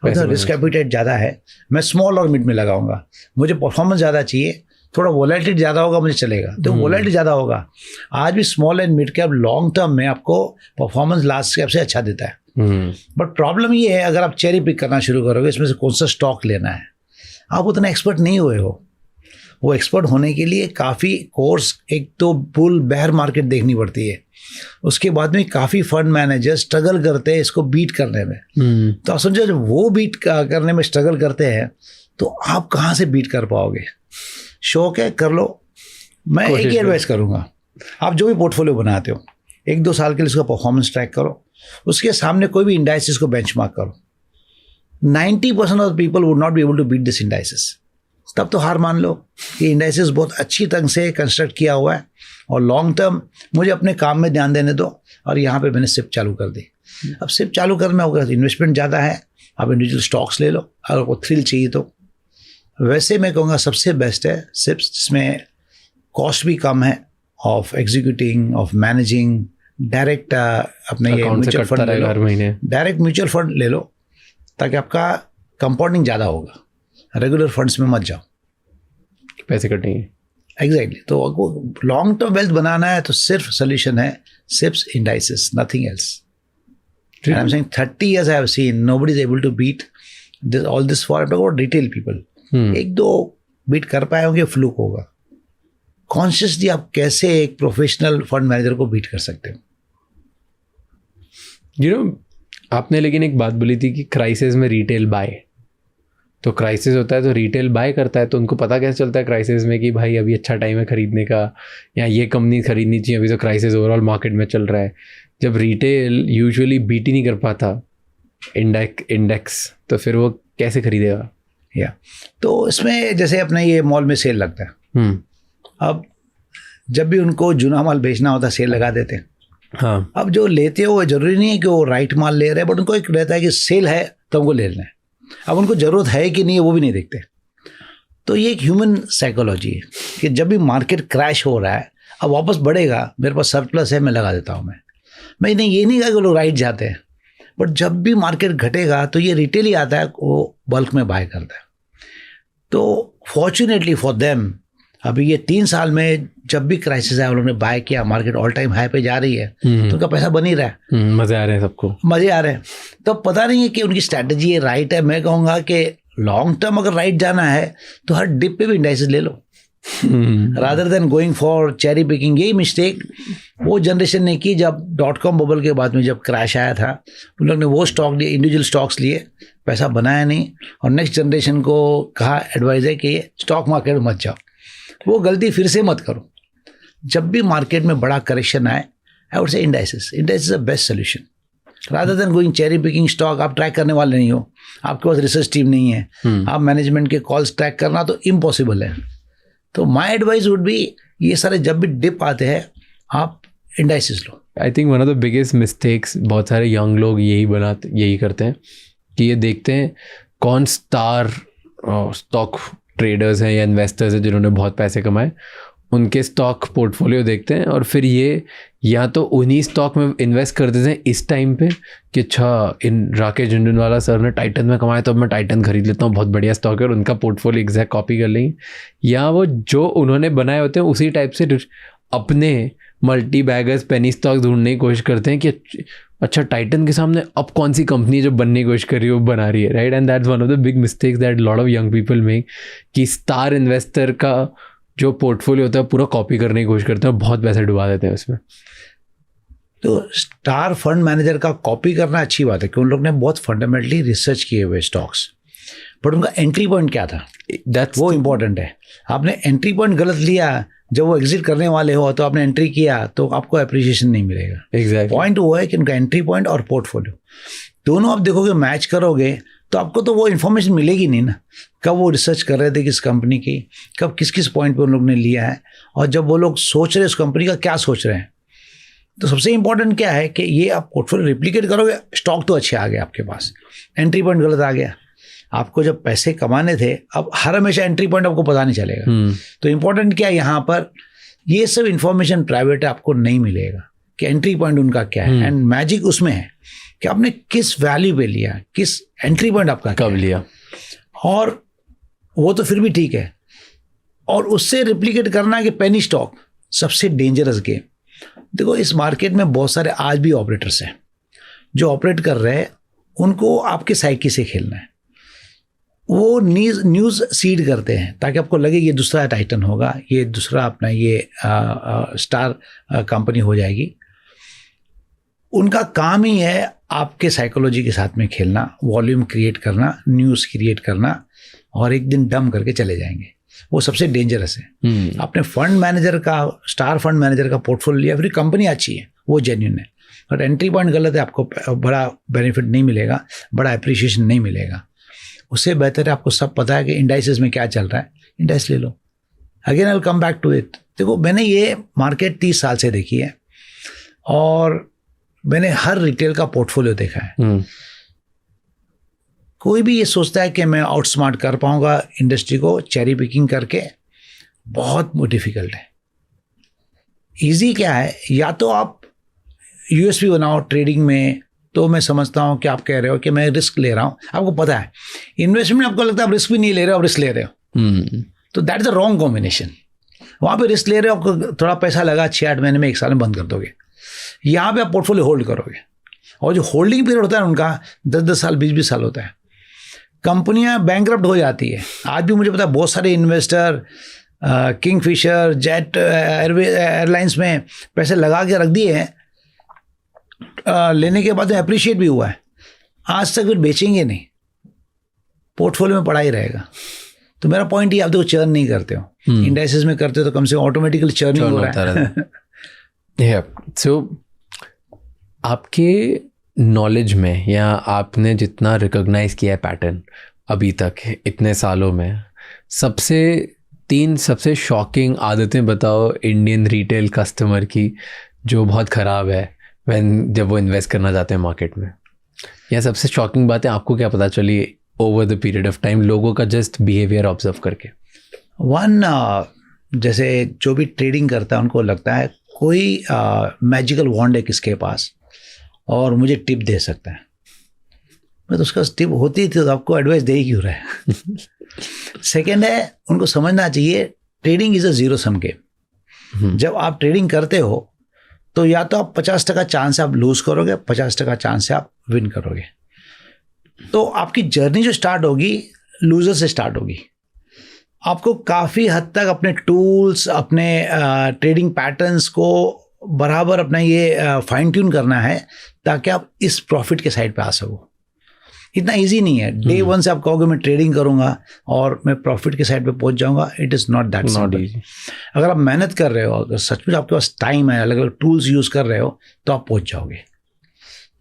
अगर रिस्क एपिटाइट ज़्यादा है मैं स्मॉल और मिड में लगाऊंगा, मुझे परफॉर्मेंस ज़्यादा चाहिए, थोड़ा वोलेटिलिटी ज़्यादा होगा मुझे चलेगा, तो वोलेटिलिटी ज़्यादा होगा। आज भी small and mid cap long term में आपको परफॉर्मेंस लार्ज कैप से अच्छा देता है। बट प्रॉब्लम ये है अगर आप चेरी पिक करना शुरू करोगे इसमें से कौन सा स्टॉक लेना है, आप उतना एक्सपर्ट नहीं हुए हो। वो एक्सपर्ट होने के लिए काफ़ी कोर्स, एक तो बुल बेयर मार्केट देखनी पड़ती है, उसके बाद में काफ़ी फंड मैनेजर स्ट्रगल करते हैं इसको बीट करने में। तो आप समझो जब वो बीट करने में स्ट्रगल करते हैं तो आप कहाँ से बीट कर पाओगे। शौक है कर लो, मैं एक ही एडवाइस करूँगा, आप जो भी पोर्टफोलियो बनाते हो 1-2 साल के लिए उसका परफॉर्मेंस ट्रैक करो, उसके सामने कोई भी इंडाइसिस को बेंचमार्क करो। 90% of people would not be able to beat this indices. तब तो हार मान लो कि इंडाइसिस बहुत अच्छी ढंग से कंस्ट्रक्ट किया हुआ है और लॉन्ग टर्म मुझे अपने काम में ध्यान देने दो। और यहाँ पे मैंने सिप चालू कर दी। अब सिप चालू करना होगा, इन्वेस्टमेंट ज़्यादा है, आप इंडिविजुअल स्टॉक्स ले लो अगर आपको थ्रिल चाहिए तो। वैसे मैं कहूँगा सबसे बेस्ट है सिप्स, जिसमें कॉस्ट भी कम है of executing of managing. Direct अपने ये म्यूचुअल फंड ले लो, डायरेक्ट म्यूचुअल फंड ले लो ताकि आपका कंपाउंडिंग ज़्यादा होगा। रेगुलर फंड्स में मत जाओ, पैसे कटेंगे। एग्जैक्टली। तो आपको लॉन्ग टर्म वेल्थ बनाना है तो सिर्फ सोल्यूशन है SIPs indices, nothing else. I am saying 30 years I have seen nobody is able to beat this, all this for about retail people. 1-2 beat कर पाए होंगे, फ्लूक होगा। कॉन्शियसली आप कैसे एक प्रोफेशनल फंड मैनेजर को बीट कर सकते हो। आपने लेकिन एक बात बोली थी कि क्राइसिस में रिटेल बाय, तो क्राइसिस होता है तो रिटेल बाय करता है, तो उनको पता कैसे चलता है क्राइसिस में कि भाई अभी अच्छा टाइम है खरीदने का, या ये कंपनी खरीदनी चाहिए, अभी तो क्राइसिस ओवरऑल मार्केट में चल रहा है। जब रिटेल यूजुअली बीट ही नहीं कर पाता इंडेक्स, तो फिर वो कैसे खरीदेगा। तो इसमें जैसे अपने ये मॉल में सेल लगता है, अब जब भी उनको जुना माल बेचना होता है सेल लगा देते हैं। हाँ। अब जो लेते हो वो जरूरी नहीं है कि वो राइट माल ले रहे हैं, बट उनको एक रहता है कि सेल है तो हमको ले लेना है। अब उनको ज़रूरत है कि नहीं है वो भी नहीं देखते। तो ये एक ह्यूमन साइकोलॉजी है कि जब भी मार्केट क्रैश हो रहा है, अब वापस बढ़ेगा, मेरे पास सरप्लस है, मैं लगा देता हूँ। मैं नहीं, ये नहीं कहा कि लोग राइट जाते हैं, बट जब भी मार्केट घटेगा तो ये रिटेल ही आता है, वो बल्क में बाय करता है। तो फॉर्चुनेटली फॉर देम अभी ये 3 साल में जब भी क्राइसिस है उन्होंने बाय किया, मार्केट ऑल टाइम हाई पे जा रही है, तो उनका पैसा बन ही रहा है। मजे आ रहे हैं, सबको मजे आ रहे हैं। तो पता नहीं है कि उनकी स्ट्रैटेजी राइट है। मैं कहूँगा कि लॉन्ग टर्म अगर राइट जाना है तो हर डिप पे भी इंडाइसेस ले लो, rather than going for cherry picking. यही मिस्टेक वो जनरेशन ने की जब .com बबल के बाद में जब क्रैश आया था, उन लोग ने वो स्टॉक लिए, इंडिविजुअल स्टॉक्स लिए, पैसा बनाया नहीं, और नेक्स्ट जनरेशन को कहा एडवाइस है कि स्टॉक मार्केट में मत जाओ। वो गलती फिर से मत करो। जब भी मार्केट में बड़ा करेक्शन आए, आई वुड से indices is the best solution rather than going cherry picking stock. आप ट्रैक करने वाले नहीं हो, आपके पास रिसर्च टीम नहीं है, आप मैनेजमेंट के कॉल्स ट्रैक करना तो इम्पॉसिबल है। तो माई एडवाइस वुड बी, ये सारे जब भी डिप आते हैं आप indices low. I think one of the biggest mistakes बहुत सारे यंग लोग यही करते हैं कि ये देखते हैं कौन स्टार स्टॉक ट्रेडर्स हैं या इन्वेस्टर्स हैं जिन्होंने बहुत पैसे कमाए, उनके स्टॉक पोर्टफोलियो देखते हैं और फिर ये या तो उन्हीं स्टॉक में इन्वेस्ट कर देते हैं इस टाइम पे कि अच्छा इन राकेश झुनझुनवाला सर ने टाइटन में कमाया तो अब मैं टाइटन खरीद लेता हूँ, बहुत बढ़िया स्टॉक है, और उनका पोर्टफोलियो एग्जैक्ट कॉपी कर लेंगे, या वो जो उन्होंने बनाए होते हैं उसी टाइप से अपने मल्टी बैगर्स पेनी स्टॉक ढूंढने की कोशिश करते हैं कि अच्छा टाइटन के सामने अब कौन सी कंपनी जो बनने की कोशिश कर रही है वो बना रही है, right. And that's one of the big mistakes that lot of young people make कि स्टार इन्वेस्टर का जो पोर्टफोलियो होता है पूरा कॉपी करने की कोशिश करते हैं, बहुत पैसे डुबा देते हैं उसमें। तो स्टार फंड मैनेजर का कॉपी करना अच्छी बात है कि उन लोग ने बहुत फंडामेंटली रिसर्च किए हुए स्टॉक्स, बट उनका एंट्री पॉइंट क्या था वो इम्पोर्टेंट है। आपने एंट्री पॉइंट गलत लिया, जब वो एग्जिट करने वाले हो तो आपने एंट्री किया तो आपको अप्रिशिएशन नहीं मिलेगा। एग्जैक्टली पॉइंट वो है कि उनका एंट्री पॉइंट और पोर्टफोलियो दोनों आप देखोगे, मैच करोगे तो आपको तो वो इन्फॉर्मेशन मिलेगी नहीं ना, कब वो रिसर्च कर रहे थे किस कंपनी की, कब किस किस पॉइंट पे उन लोग ने लिया है, और जब वो लोग सोच रहे हैं उस कंपनी का क्या सोच रहे हैं। तो सबसे इंपॉर्टेंट क्या है कि ये आप पोर्टफोलियो रिप्लिकेट करोगे, स्टॉक तो अच्छे आ गए आपके पास, एंट्री पॉइंट गलत आ गया। आपको जब पैसे कमाने थे, अब हर हमेशा एंट्री पॉइंट आपको पता नहीं चलेगा। तो इंपॉर्टेंट क्या है यहाँ पर, ये सब इंफॉर्मेशन प्राइवेट आपको नहीं मिलेगा कि एंट्री पॉइंट उनका क्या है। एंड मैजिक उसमें है कि आपने किस वैल्यू पे लिया, किस एंट्री पॉइंट आपका कब लिया, और वो तो फिर भी ठीक है। और उससे रिप्लिकेट करना कि पेनी स्टॉक सबसे डेंजरस गेम। देखो इस मार्केट में बहुत सारे आज भी ऑपरेटर्स हैं जो ऑपरेट कर रहे हैं, उनको आपके साइकी से खेलना है। वो न्यूज़ सीड करते हैं ताकि आपको लगे ये दूसरा टाइटन होगा, ये दूसरा अपना ये स्टार कंपनी हो जाएगी। उनका काम ही है आपके साइकोलॉजी के साथ में खेलना, वॉल्यूम क्रिएट करना, न्यूज़ क्रिएट करना, और एक दिन डम करके चले जाएंगे। वो सबसे डेंजरस है। आपने फंड मैनेजर का, स्टार फंड मैनेजर का पोर्टफोलियो लिया, फिर कंपनी अच्छी है, वो जेन्युइन है, बट एंट्री पॉइंट गलत है, आपको बड़ा बेनिफिट नहीं मिलेगा, बड़ा अप्रिशिएशन नहीं मिलेगा। उससे बेहतर है आपको सब पता है कि इंडाइसेस में क्या चल रहा है, इंडाइस ले लो। Again I will come back to it. देखो मैंने ये मार्केट 30 साल से देखी है और मैंने हर रिटेल का पोर्टफोलियो देखा है। कोई भी ये सोचता है कि मैं आउटस्मार्ट कर पाऊंगा इंडस्ट्री को चेरी पिकिंग करके, बहुत डिफिकल्ट है। इजी क्या है, या तो आप यूएसपी बनाओ ट्रेडिंग में, तो मैं समझता हूं कि आप कह रहे हो कि मैं रिस्क ले रहा हूं, आपको पता है इन्वेस्टमेंट, आपको लगता है आप रिस्क भी नहीं ले रहे हो, आप रिस्क ले रहे हो, तो that is the wrong combination. वहां पे रिस्क ले रहे हो, आपको थोड़ा पैसा लगा, 6-8 महीने में 1 साल में बंद कर दोगे। यहाँ पे आप पोर्टफोलियो होल्ड करोगे, और जो होल्डिंग पीरियड होता है उनका 10-10 साल 20-20 साल होता है। कंपनियां बैंकरप्ट हो जाती है। आज भी मुझे पता है बहुत सारे इन्वेस्टर किंगफिशर, जेट एयरलाइंस में पैसे लगा के रख दिए हैं, लेने के बाद में अप्रिशिएट भी हुआ है, आज तक फिर बेचेंगे नहीं, पोर्टफोलियो में पड़ा ही रहेगा। तो मेरा पॉइंट ये, आप देखो चर्न नहीं करते हो, इंडाइसेस में करते हो तो कम से कम ऑटोमेटिकली चर्निंग हो रहा है। सो आपके नॉलेज में, या आपने जितना रिकॉग्नाइज किया है पैटर्न अभी तक इतने सालों में, तीन सबसे शॉकिंग आदतें बताओ इंडियन रिटेल कस्टमर की जो बहुत ख़राब है जब वो इन्वेस्ट करना चाहते हैं मार्केट में, या सबसे शॉकिंग बातें आपको क्या पता चली over the period of time लोगों का जस्ट बिहेवियर ऑब्जर्व करके। जैसे जो भी ट्रेडिंग करता है उनको लगता है कोई मैजिकल वॉन्ड है किसके पास और मुझे टिप दे सकता है। मैं तो उसका टिप होती थी तो आपको एडवाइस दे ही क्यों रहा है। सेकेंड है, उनको समझना चाहिए trading is a zero sum game. जब आप ट्रेडिंग करते हो तो या तो आप 50% चांस है आप लूज करोगे, 50% चांस है आप विन करोगे। तो आपकी जर्नी जो स्टार्ट होगी लूजर से स्टार्ट होगी। आपको काफ़ी हद तक अपने टूल्स, अपने ट्रेडिंग पैटर्न्स को बराबर अपना ये फाइन ट्यून करना है ताकि आप इस प्रॉफिट के साइड पे आ सको। इतना इजी नहीं है डे वन से आप कहोगे मैं ट्रेडिंग करूंगा और मैं प्रॉफिट के साइड पे पहुंच जाऊंगा। It is not that simple. अगर आप मेहनत कर रहे हो, अगर सचमुच आपके पास टाइम है, अलग अलग टूल्स यूज़ कर रहे हो तो आप पहुंच जाओगे।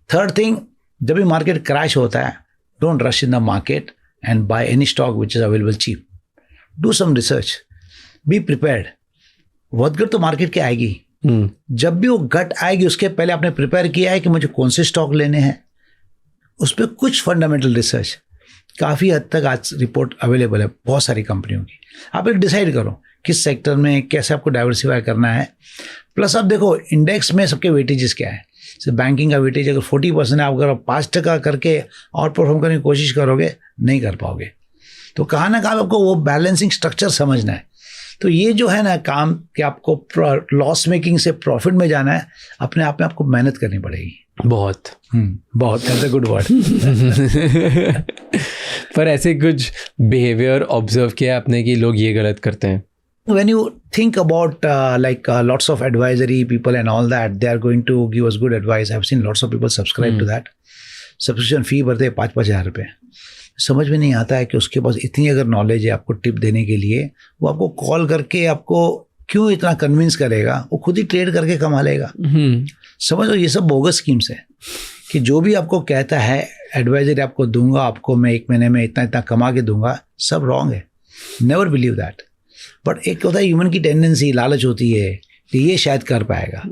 थर्ड थिंग, जब भी मार्केट क्रैश होता है, don't rush in the market and buy any stock which is available cheap. Do some research, be prepared. बहुत तो मार्केट के आएगी, जब भी वो गट आएगी उसके पहले आपने प्रिपेयर किया है कि मुझे कौन से स्टॉक लेने हैं, उस पर कुछ फंडामेंटल रिसर्च, काफ़ी हद तक आज रिपोर्ट अवेलेबल है बहुत सारी कंपनियों की। आप एक डिसाइड करो किस सेक्टर में कैसे आपको डाइवर्सिफाई करना है। प्लस आप देखो इंडेक्स में सबके वेटेजेस क्या है। जैसे बैंकिंग का वेटेज अगर 40% है, आप अगर 5% करके और परफॉर्म करने की कोशिश करोगे नहीं कर पाओगे। तो कहाँ ना कहाँ आपको वो बैलेंसिंग स्ट्रक्चर समझना है। तो ये जो है ना काम कि आपको लॉस मेकिंग से प्रॉफिट में जाना है, अपने आप में आपको मेहनत करनी पड़ेगी बहुत। That's a good word. पर ऐसे कुछ बिहेवियर ऑब्जर्व किया आपने कि लोग ये गलत करते हैं? When you think about lots of advisory people and all that, they are going to give us good advice. I've seen lots of people subscribe to that. Subscription fee भरते हैं 5-5 हज़ार रुपये। समझ में नहीं आता है कि उसके पास इतनी अगर नॉलेज है आपको टिप देने के लिए, वो आपको कॉल करके आपको क्यों इतना कन्विंस करेगा? वो खुद ही ट्रेड करके कमा लेगा। समझ लो, ये सब बोगस स्कीम्स है कि जो भी आपको कहता है एडवाइजरी आपको दूंगा, आपको मैं 1 महीने में इतना इतना कमा के दूंगा, सब रॉन्ग है। Never believe that. बट एक होता है ह्यूमन की टेंडेंसी, लालच होती है कि ये शायद कर पाएगा।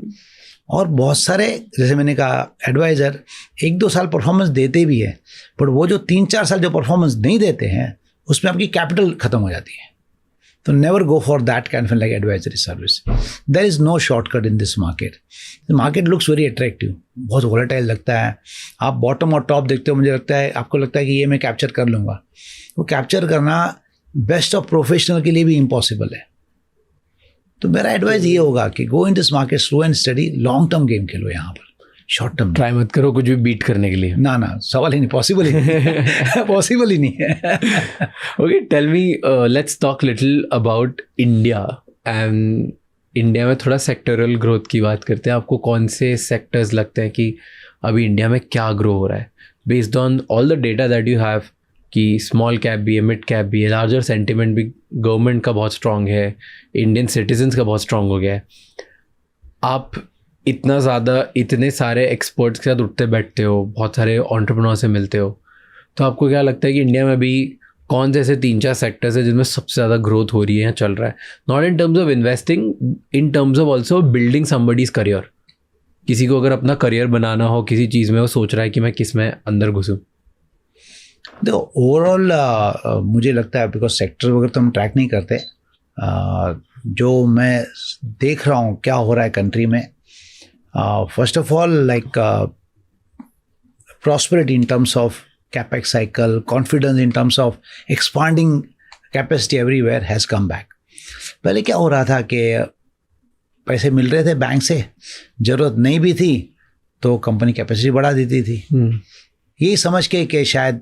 और बहुत सारे, जैसे मैंने कहा, एडवाइज़र 1-2 साल परफॉर्मेंस देते भी है, बट वो जो 3-4 साल जो परफॉर्मेंस नहीं देते हैं उसमें आपकी कैपिटल खत्म हो जाती है। तो never go for that kind of like advisory service. There is no shortcut in this market. The market looks very attractive, बहुत वोलेटाइल लगता है। आप बॉटम और टॉप देखते हो, मुझे लगता है आपको लगता है कि ये मैं कैप्चर कर लूँगा। वो कैप्चर करना बेस्ट ऑफ प्रोफेशनल के लिए भी इम्पॉसिबल है। तो मेरा एडवाइस ये होगा कि go in this market slow and study, long term game खेलो। यहाँ पर शॉर्ट टर्म ट्राई मत करो कुछ भी बीट करने के लिए। ना, सवाल ही नहीं, पॉसिबल ही नहीं। पॉसिबल ही नहीं है। Okay, tell me, let's talk little about India. And India में थोड़ा सेक्टरल ग्रोथ की बात करते हैं। आपको कौन से सेक्टर्स लगते हैं कि अभी इंडिया में क्या ग्रो हो रहा है, based on all the data that you have, कि स्मॉल कैप भी है, मिड कैप भी है, लार्जर सेंटिमेंट भी गवर्नमेंट का बहुत स्ट्रांग है, इंडियन सिटीजन्स का बहुत स्ट्रांग हो गया है। आप इतना ज़्यादा इतने सारे एक्सपर्ट्स के साथ उठते बैठते हो, बहुत सारे एंटरप्रेन्योर से मिलते हो, तो आपको क्या लगता है कि इंडिया में भी कौन से ऐसे 3-4 सेक्टर्स है जिनमें सबसे ज़्यादा ग्रोथ हो रही है या चल रहा है? Not in terms of investing, in terms of also building somebody's career. किसी को अगर अपना करियर बनाना हो किसी चीज़ में, वो सोच रहा है कि मैं किस में अंदर घुसूँ। देखो ओवरऑल मुझे लगता है, बिकॉज सेक्टर वगैरह तो हम ट्रैक नहीं करते, जो मैं देख रहा हूँ क्या हो रहा है कंट्री में, first of all like prosperity in terms of capex cycle, confidence in terms of expanding capacity everywhere has come back. पहले क्या हो रहा था कि पैसे मिल रहे थे बैंक से, ज़रूरत नहीं भी थी तो कंपनी कैपेसिटी बढ़ा देती थी, यही समझ के कि शायद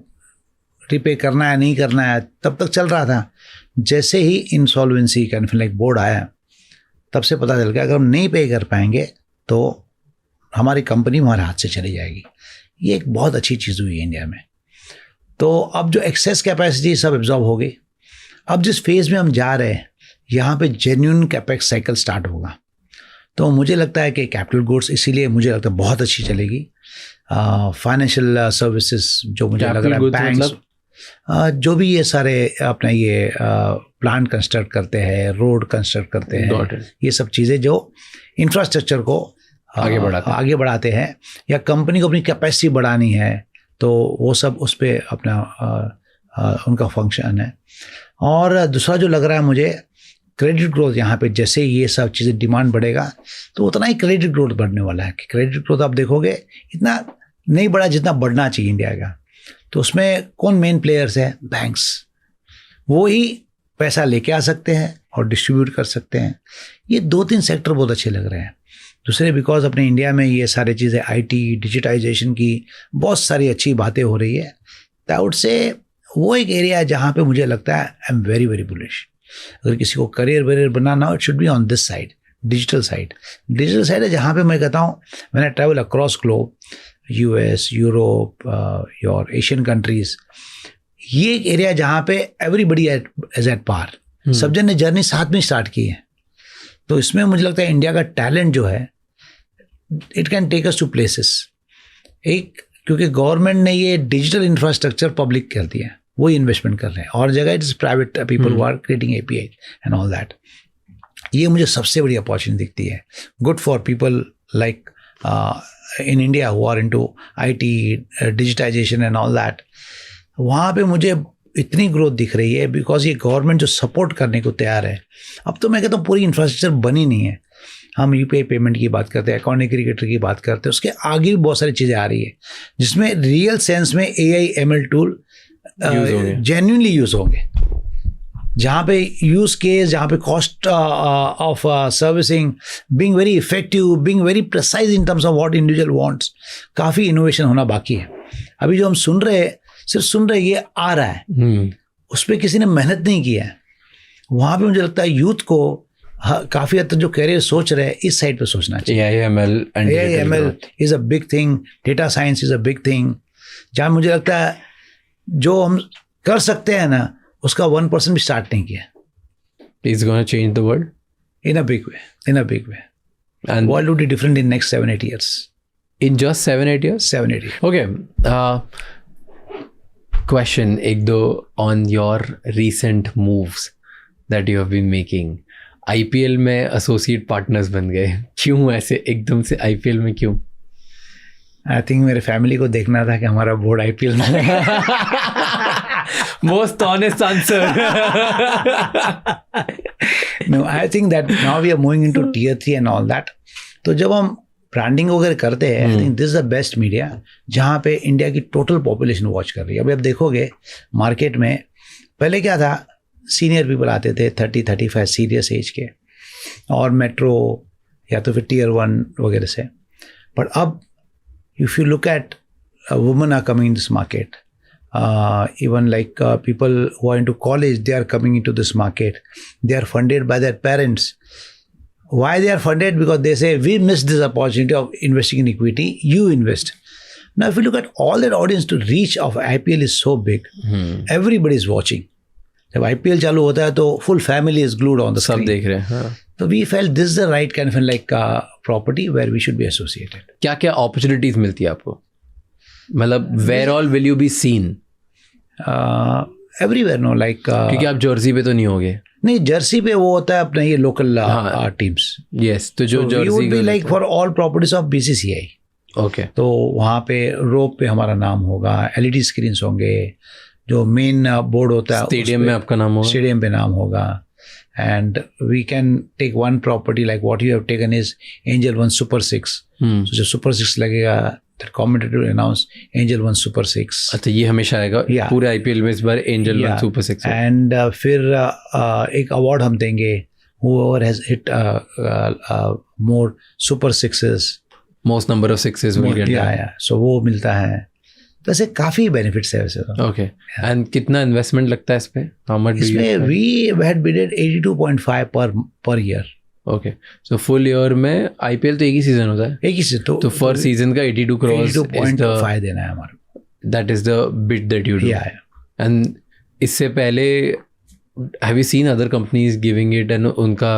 रिपे करना है नहीं करना है, तब तक चल रहा था। जैसे ही इंसॉल्वेंसी का लाइक बोर्ड आया, तब से पता चल गया अगर हम नहीं पे कर पाएंगे तो हमारी कंपनी हमारे हाथ से चली जाएगी। ये एक बहुत अच्छी चीज़ हुई है इंडिया में। तो अब जो एक्सेस कैपेसिटी सब एब्जॉर्ब हो गई। अब जिस फेज़ में हम जा रहे हैं, यहाँ पे जेन्युइन कैपेक्स साइकिल स्टार्ट होगा। तो मुझे लगता है कि कैपिटल गुड्स इसीलिए मुझे लगता है बहुत अच्छी चलेगी। फाइनेंशियल सर्विसेज जो मुझे लग रहा है, बैंक्स, जो भी ये सारे अपना ये प्लांट कंस्ट्रक्ट करते हैं, रोड कंस्ट्रक्ट करते हैं, ये सब चीज़ें जो इंफ्रास्ट्रक्चर को आगे बढ़ाते हैं, या कंपनी को अपनी कैपेसिटी बढ़ानी है, तो वो सब उस पर अपना उनका फंक्शन है। और दूसरा जो लग रहा है मुझे, क्रेडिट ग्रोथ, यहाँ पे जैसे ये सब चीज़ें डिमांड बढ़ेगा तो उतना ही क्रेडिट ग्रोथ बढ़ने वाला है। कि क्रेडिट ग्रोथ आप देखोगे इतना नहीं बढ़ा जितना बढ़ना चाहिए इंडिया का। तो उसमें कौन मेन प्लेयर्स है? बैंक्स। वो ही पैसा लेके आ सकते हैं और डिस्ट्रीब्यूट कर सकते हैं। ये 2-3 सेक्टर बहुत अच्छे लग रहे हैं। दूसरे बिकॉज अपने इंडिया में ये सारी चीज़ें आईटी डिजिटाइजेशन की बहुत सारी अच्छी बातें हो रही है। आई वुड से वो एक एरिया है जहाँ पे मुझे लगता है I am very very bullish. अगर किसी को करियर बनाना हो, it should be on this side, digital side. Digital side है जहाँ पे मैं कहता हूँ, when I travel across globe, US, Europe, your Asian countries, ये एक एरिया जहाँ पे एवरीबडी इज एट पार, सब जन ने जर्नी साथ में स्टार्ट की है। तो इसमें मुझे लगता है इंडिया का टैलेंट जो है, it can take us to places. एक क्योंकि गवर्नमेंट ने ये डिजिटल इंफ्रास्ट्रक्चर पब्लिक कर दिया, वही इन्वेस्टमेंट कर रहे हैं, और जगह it is private people who are creating API and all that. ये मुझे सबसे बड़ी अपॉर्चुनिटी दिखती है. Good for people like in India who are into IT, digitization and all that. वहाँ पे मुझे इतनी ग्रोथ दिख रही है बिकॉज ये गवर्नमेंट जो सपोर्ट करने को तैयार है. अब तो मैं कहता हूँ पूरी इंफ्रास्ट्रक्चर बनी नहीं है. हम यूपीआई पेमेंट की बात करते हैं, अकाउंट एग्रीगेटर की बात करते हैं, उसके आगे भी बहुत सारी चीज़ें आ रही है जिसमें रियल सेंस में AI/ML टूल जेन्युइनली यूज़ होंगे. जहाँ पे यूज़ केस, जहाँ पे cost of servicing being very effective, being very precise in terms of what individual wants, काफ़ी इनोवेशन होना बाकी है. अभी जो हम सुन रहे हैं, सिर्फ सुन रहे, ये आ रहा है, उस पर किसी ने मेहनत नहीं किया है. वहाँ पे मुझे लगता है यूथ को काफ़ी हद तक जो करियर सोच रहे हैं इस साइड पे सोचना चाहिए. AI/ML is a big thing, data science is a big thing, जहाँ मुझे लगता है जो हम कर सकते हैं ना, उसका 1% भी स्टार्ट नहीं किया. It's gonna change the world in a big way. And world will be different in next 7-8 years. In just 7-8 years? 7-8 years. Okay. Question ek do on your recent moves that you have been making. IPL में associate partners बन गए. क्यों ऐसे एकदम से IPL में क्यों? I think मेरे फैमिली को देखना था कि हमारा बोर्ड IPL में. Most honest answer. No, I think that now we are moving into tier 3 and all that. तो जब हम ब्रांडिंग वगैरह करते हैं, I think this is the best media जहाँ पे इंडिया की टोटल पॉपुलेशन वॉच कर रही है. अभी आप देखोगे मार्केट में, पहले क्या था, सीनियर पीपल आते थे 30-35 सीरियस एज के, और मेट्रो या तो फिर tier 1 वगैरह से. बट अब if you look at women are coming in this market, even like people who are into college, they are coming into this market. They are funded by their parents. Why they are funded? Because they say we missed this opportunity of investing in equity, you invest. Now if you look at all that audience, to reach of IPL is so big. Everybody is watching. जब IPL चालू होता है तो full family is glued on the screen. सब देख रहे हैं. हाँ. So we felt this is the right kind of like property where we should be associated. क्या क्या opportunities मिलती है आपको? मतलब where all will you be seen? Everywhere, no, like क्योंकि आप जर्सी पे तो नहीं होगे. नहीं, जर्सी पे वो होता है अपना ये लोकल टीम्स. Yes, तो जो Jersey would be like for all properties of BCCI. Okay. तो वहाँ पे रोप पे हमारा नाम होगा, LED स्क्रीन्स होंगे, जो मेन बोर्ड होता है स्टेडियम में आपका नाम होगा, स्टेडियम पे नाम होगा. And we can take one property like what you have taken is Angel One Super 6. So जब Super 6 लगेगा, that commentator will announce Angel One Super 6. अच्छा, ये हमेशा आएगा पूरे IPL में इस बार Angel One Super 6. And फिर एक अवार्ड हम देंगे whoever has hit more Super 6s. Most number of sixes will get that. Yeah. So वो मिलता है. तो ऐसे काफ़ी बेनिफिट्स है वैसे तो. Okay. And कितना इन्वेस्टमेंट लगता है इस पे? How much do you? इसमें we had bidded 82.5 per year. Okay. So full year में IPL तो एक ही सीजन होता है. एक ही सीजन तो for season का 82 crores 82.5 देना है हमारा. That is the bid that you do. Yeah. And इससे पहले have you seen other companies giving it and उनका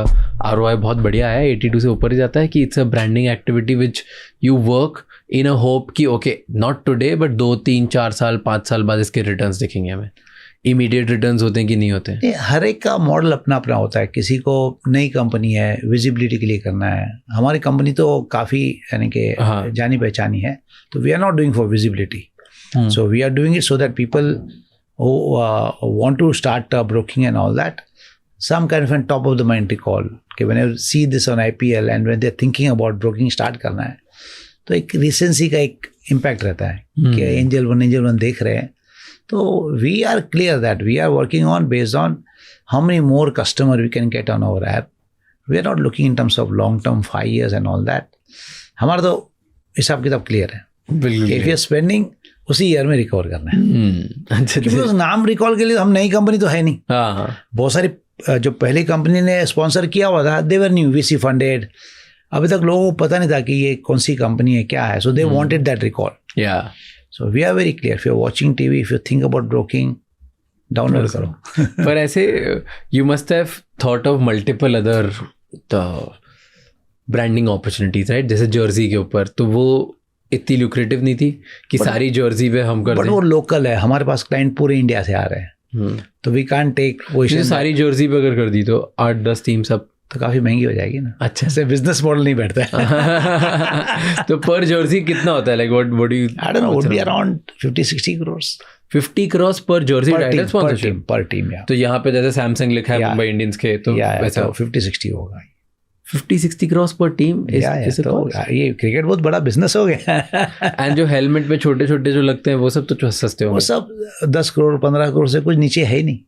ROI बहुत बढ़िया है, 82 से ऊपर ही जाता है, कि it's a branding activity which you work in a hope कि okay not today but 2, 3, 4 साल 5 साल बाद इसके रिटर्न्स दिखेंगे हमें. इमीडिएट रिटर्न्स होते हैं कि नहीं होते हैं? हर एक का मॉडल अपना अपना होता है. किसी को नई कंपनी है, विजिबिलिटी के लिए करना है. हमारी कंपनी तो काफ़ी यानी कि जानी पहचानी है, तो we are not doing for visibility. So we are doing it so that people who want to start broking and all that, some kind of a top of the mind recall कि when you see this on IPL and when they're thinking about broking start करना है, तो एक recency का एक impact रहता है कि Angel One देख रहे हैं. तो we are clear that we are working on based on how many more customer we can get on our app. We are not looking in terms of long term 5 years and all that. हमारा तो हिसाब किताब clear है. If you are spending उसी year में recover करना है. क्योंकि उस नाम रिकॉल के लिए हम नई कंपनी तो है नहीं. बहुत सारी जो पहली कंपनी ने स्पॉन्सर किया हुआ था, दे वर न्यू, VC फंडेड. अभी तक लोगों को पता नहीं था कि ये कौन सी कंपनी है, क्या है. So they wanted that recall. So we are very clear. If you are watching TV, if you think about broking, download करो. पर ऐसे you must have thought of multiple other branding opportunities, right? जैसे jersey के ऊपर तो वो इतनी lucrative नहीं थी कि सारी जर्सी पे हम कर दें. बट वो लोकल है, हमारे पास क्लाइंट पूरे इंडिया से आ रहे हैं, तो वी कांट टेक पोजीशन. सारी जर्सी पे अगर कर दी तो 8-10 टीम सब तो काफ़ी महंगी हो जाएगी ना। अच्छा ऐसे बिजनेस मॉडल नहीं बैठता है। तो पर जर्सी कितना होता है, like what do you, I don't no, would be around 50-60 crores 50 crores पर जर्सी टाइटल स्पॉन्सरशिप पर टीम। या तो यहाँ पे जैसे सैमसंग लिखा है मुंबई इंडियंस के, तो वैसा 50-60 होगा। 50-60 crores पर टीम। तो ये क्रिकेट बहुत बड़ा बिजनेस हो गया। एंड जो हेलमेट में छोटे छोटे जो लगते हैं वो सब तो सस्ते होंगे। वो सब 10 करोड़ 15 करोड़ से कुछ नीचे है ही नहीं।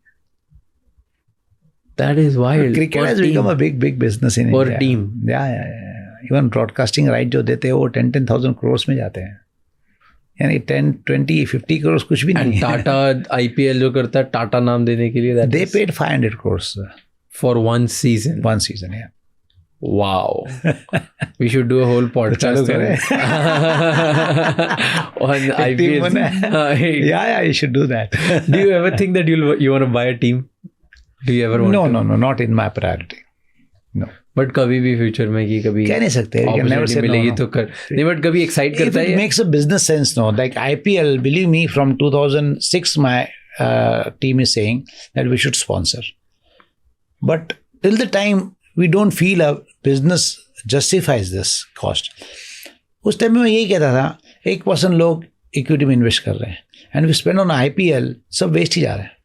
That is wild. Cricket has become a big business in per India. team. Yeah. Even broadcasting right जो देते हैं वो 10,000 crores में जाते हैं, यानी 10, 20, 50 crores कुछ भी नहीं है। टाटा IPL जो करता है, टाटा नाम देने के लिए, they paid 500 crores for one season. One season, yeah. Wow. We should do a whole podcast on IPL. Yeah, you should do that. Do you ever think that you want to buy a team? Do you ever want to? No, not in my priority. No. But कभी भी future में कि कभी कह नहीं सकते, मिलेगी तो कर नहीं, बट कभी एक्साइट करता है। It makes a business sense, no. Like IPL, believe me, from 2006 my team is saying that we should sponsor. But till the time we don't feel a business justifies this cost. उस time में मैं यही कहता था, 1% लोग equity में invest कर रहे हैं and we spend on IPL, सब वेस्ट ही जा रहे हैं।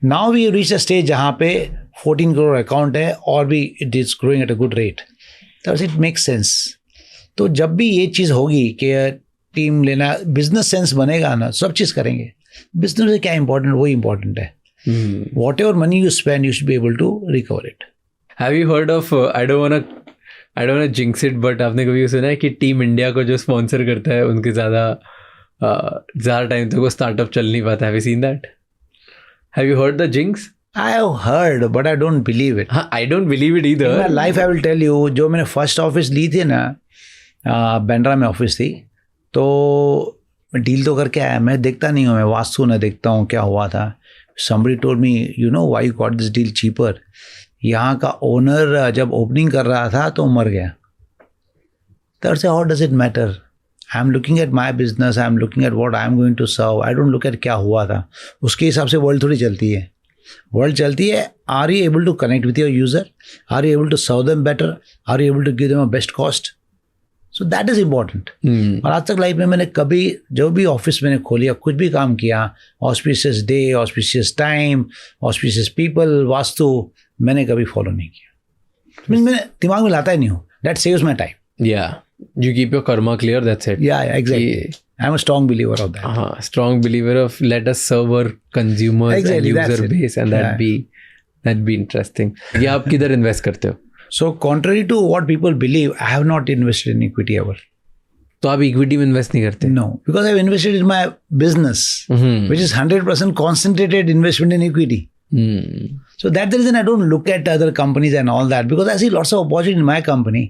Now we reach a stage जहाँ पे 14 करोड़ अकाउंट है और भी it is growing at a good rate, तब इट मेक्स सेंस। तो जब भी ये चीज़ होगी कि टीम लेना, बिजनेस सेंस बनेगा ना, सब चीज़ करेंगे। बिजनेस में क्या इंपॉर्टेंट, वही इंपॉर्टेंट है। Whatever money you spend, you should be able to recover it. Have you heard of, I don't want jinx it, but आपने कभी सुना है कि टीम इंडिया को जो स्पॉन्सर करता है उनके ज़्यादा टाइम तक वो स्टार्टअप चल नहीं पाता? Have you seen that? Have you heard the jinx? I have heard, but I don't believe it. I don't believe it either. In my life, I will tell you, जो मैंने first office ली थी ना, बैंड्रा में office थी, तो deal तो करके आया। मैं देखता नहीं हूँ, मैं वास्तु न देखता हूँ क्या हुआ था। Somebody told me, you know why you got this deal cheaper? यहाँ का ओनर जब ओपनिंग कर रहा था तो मर गया। That's how does it matter? I'm looking at my business, I'm looking at what I'm going to serve. I don't look at क्या हुआ था। उसके हिसाब से वर्ल्ड थोड़ी चलती है। वर्ल्ड चलती है, are you able to connect with your user? Are you able to serve them better? Are you able to give them a best cost? So that is important. और आज तक लाइफ में मैंने कभी जो भी ऑफिस मैंने खोली या कुछ भी काम किया, auspicious day, auspicious time, auspicious people, vastu, मैंने कभी फॉलो नहीं किया। मैंने दिमाग में लाता ही नहीं हूँ। That saves my time. Yeah. You keep your karma clear, that's it. Yeah, exactly. I'm a strong believer of that. Strong believer of let us serve our consumers and user base, and that be interesting. ये आप किधर invest करते हो? So contrary to what people believe, I have not invested in equity ever. तो आप equity में invest नहीं करते? No, because I've invested in my business, which is 100% concentrated investment in equity. So that's the reason I don't look at other companies and all that, because I see lots of opportunity in my company.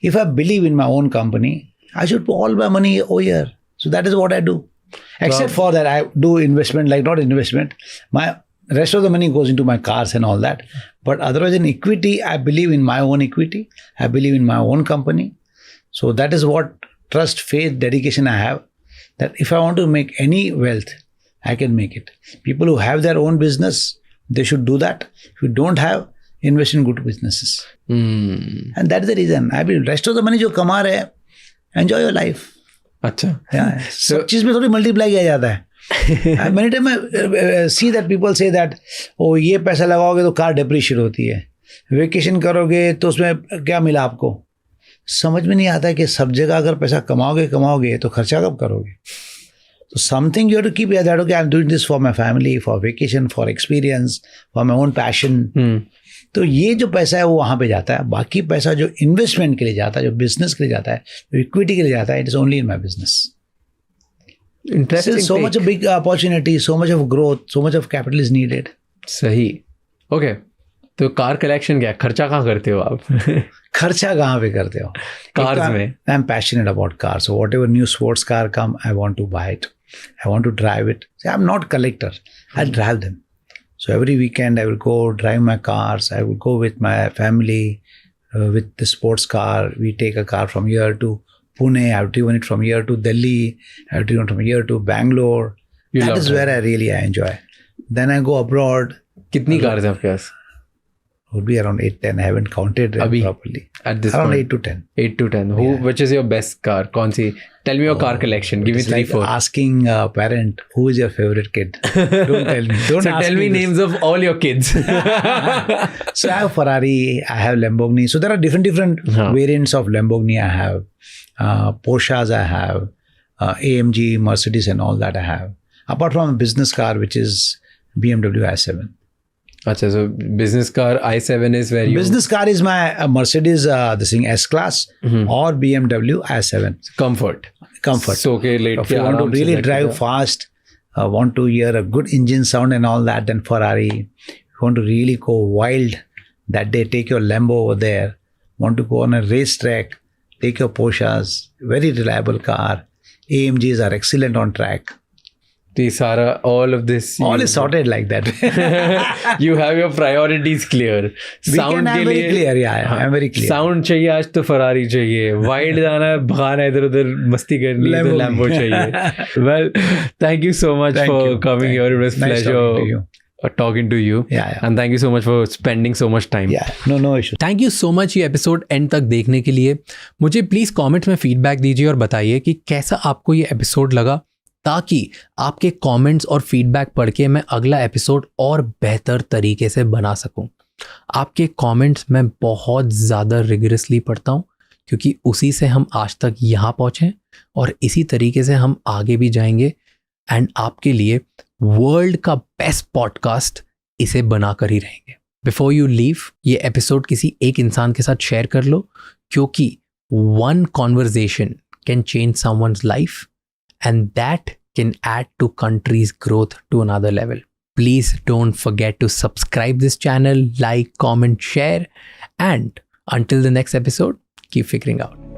If I believe in my own company, I should put all my money over here. So that is what I do. Except for that, I do investment, like not investment. My rest of the money goes into my cars and all that. But otherwise in equity, I believe in my own equity. I believe in my own company. So that is what trust, faith, dedication I have. That if I want to make any wealth, I can make it. People who have their own business, they should do that. If you don't have, invest in good businesses. And that is the reason. I mean, rest of the money जो कमा रहे हैं, enjoy your life. अच्छा. Yeah. सब चीज़ में थोड़ी multiply किया जाता है. Many times I see that people say that, oh ये पैसा लगाओगे तो कार depreciate होती है. Vacation करोगे तो उसमें क्या मिला आपको? समझ में नहीं आता कि सब जगह अगर पैसा कमाओगे तो खर्चा कब करोगे? So something you have to keep that, okay, I'm doing this for my family, for vacation, for experience, for my own passion. तो ये जो पैसा है वो वहाँ पे जाता है। बाकी पैसा जो इन्वेस्टमेंट के लिए जाता है, जो बिजनेस के लिए जाता है, जो इक्विटी के लिए जाता है, it is only in my business. Interesting. So much of big opportunity, so much of growth, so much of capital is needed. सही. Okay. तो कार कलेक्शन क्या, खर्चा कहाँ करते हो आप? खर्चा कहाँ पे करते हो? कार्स में. I'm passionate about cars. So whatever new sports car come, I want to buy it. I want to drive it. See, I'm not collector. I'll drive them. So every weekend I will go drive my cars. I will go with my family with the sports car. We take a car from here to Pune. I've driven it from here to Delhi. I've driven from here to Bangalore. That is where I really enjoy. Then I go abroad. कितनी cars हैं आपके पास? would be around 8-10. I haven't counted them Abhi, properly. At this Around point, 8 to 10. 8 to 10. Which is your best car? कौन सी? Tell me your car collection. Give me It's 3-4. like asking a parent, who is your favorite kid? Don't tell me. Don't So ask tell me this. names of all your kids. So I have Ferrari, I have Lamborghini. So there are different variants of Lamborghini I have. Porsches I have. AMG, Mercedes and all that I have. Apart from a business car, which is BMW i7. अच्छा, so business car i7 is where you... Business car is my Mercedes, this thing S-Class or BMW i7. Comfort. So okay, late if you want to really drive fast, want to hear a good engine sound and all that, then Ferrari. If you want to really go wild that day, take your Lambo over there. Want to go on a racetrack, take your Porsches. Very reliable car. AMGs are excellent on track. all of this All is sorted like that. You have your priorities clear. I'm very clear. Yeah, I'm very clear. Sound चाहिए आज तो Ferrari चाहिए. Wild जाना है, भगाना है, इधर-उधर मस्ती करनी है तो Lambo चाहिए. Well, thank you so much for coming here. It was nice pleasure talking to you. Yeah. And thank you so much for spending so much time. Yeah, no issue. Thank you so much ये episode and तक देखने के लिए. मुझे please comments में feedback दीजिए और बताइए कि कैसा आपको ये एपिसोड लगा, ताकि आपके कमेंट्स और फीडबैक पढ़ के मैं अगला एपिसोड और बेहतर तरीके से बना सकूं. आपके कमेंट्स मैं बहुत ज़्यादा रिगरसली पढ़ता हूं, क्योंकि उसी से हम आज तक यहाँ पहुँचे और इसी तरीके से हम आगे भी जाएंगे. एंड आपके लिए वर्ल्ड का बेस्ट पॉडकास्ट इसे बनाकर ही रहेंगे. बिफोर यू लीव, ये एपिसोड किसी एक इंसान के साथ शेयर कर लो, क्योंकि one conversation can change someone's life and that can add to country's growth to another level. Please don't forget to subscribe this channel, like, comment, share, and until the next episode, keep figuring out.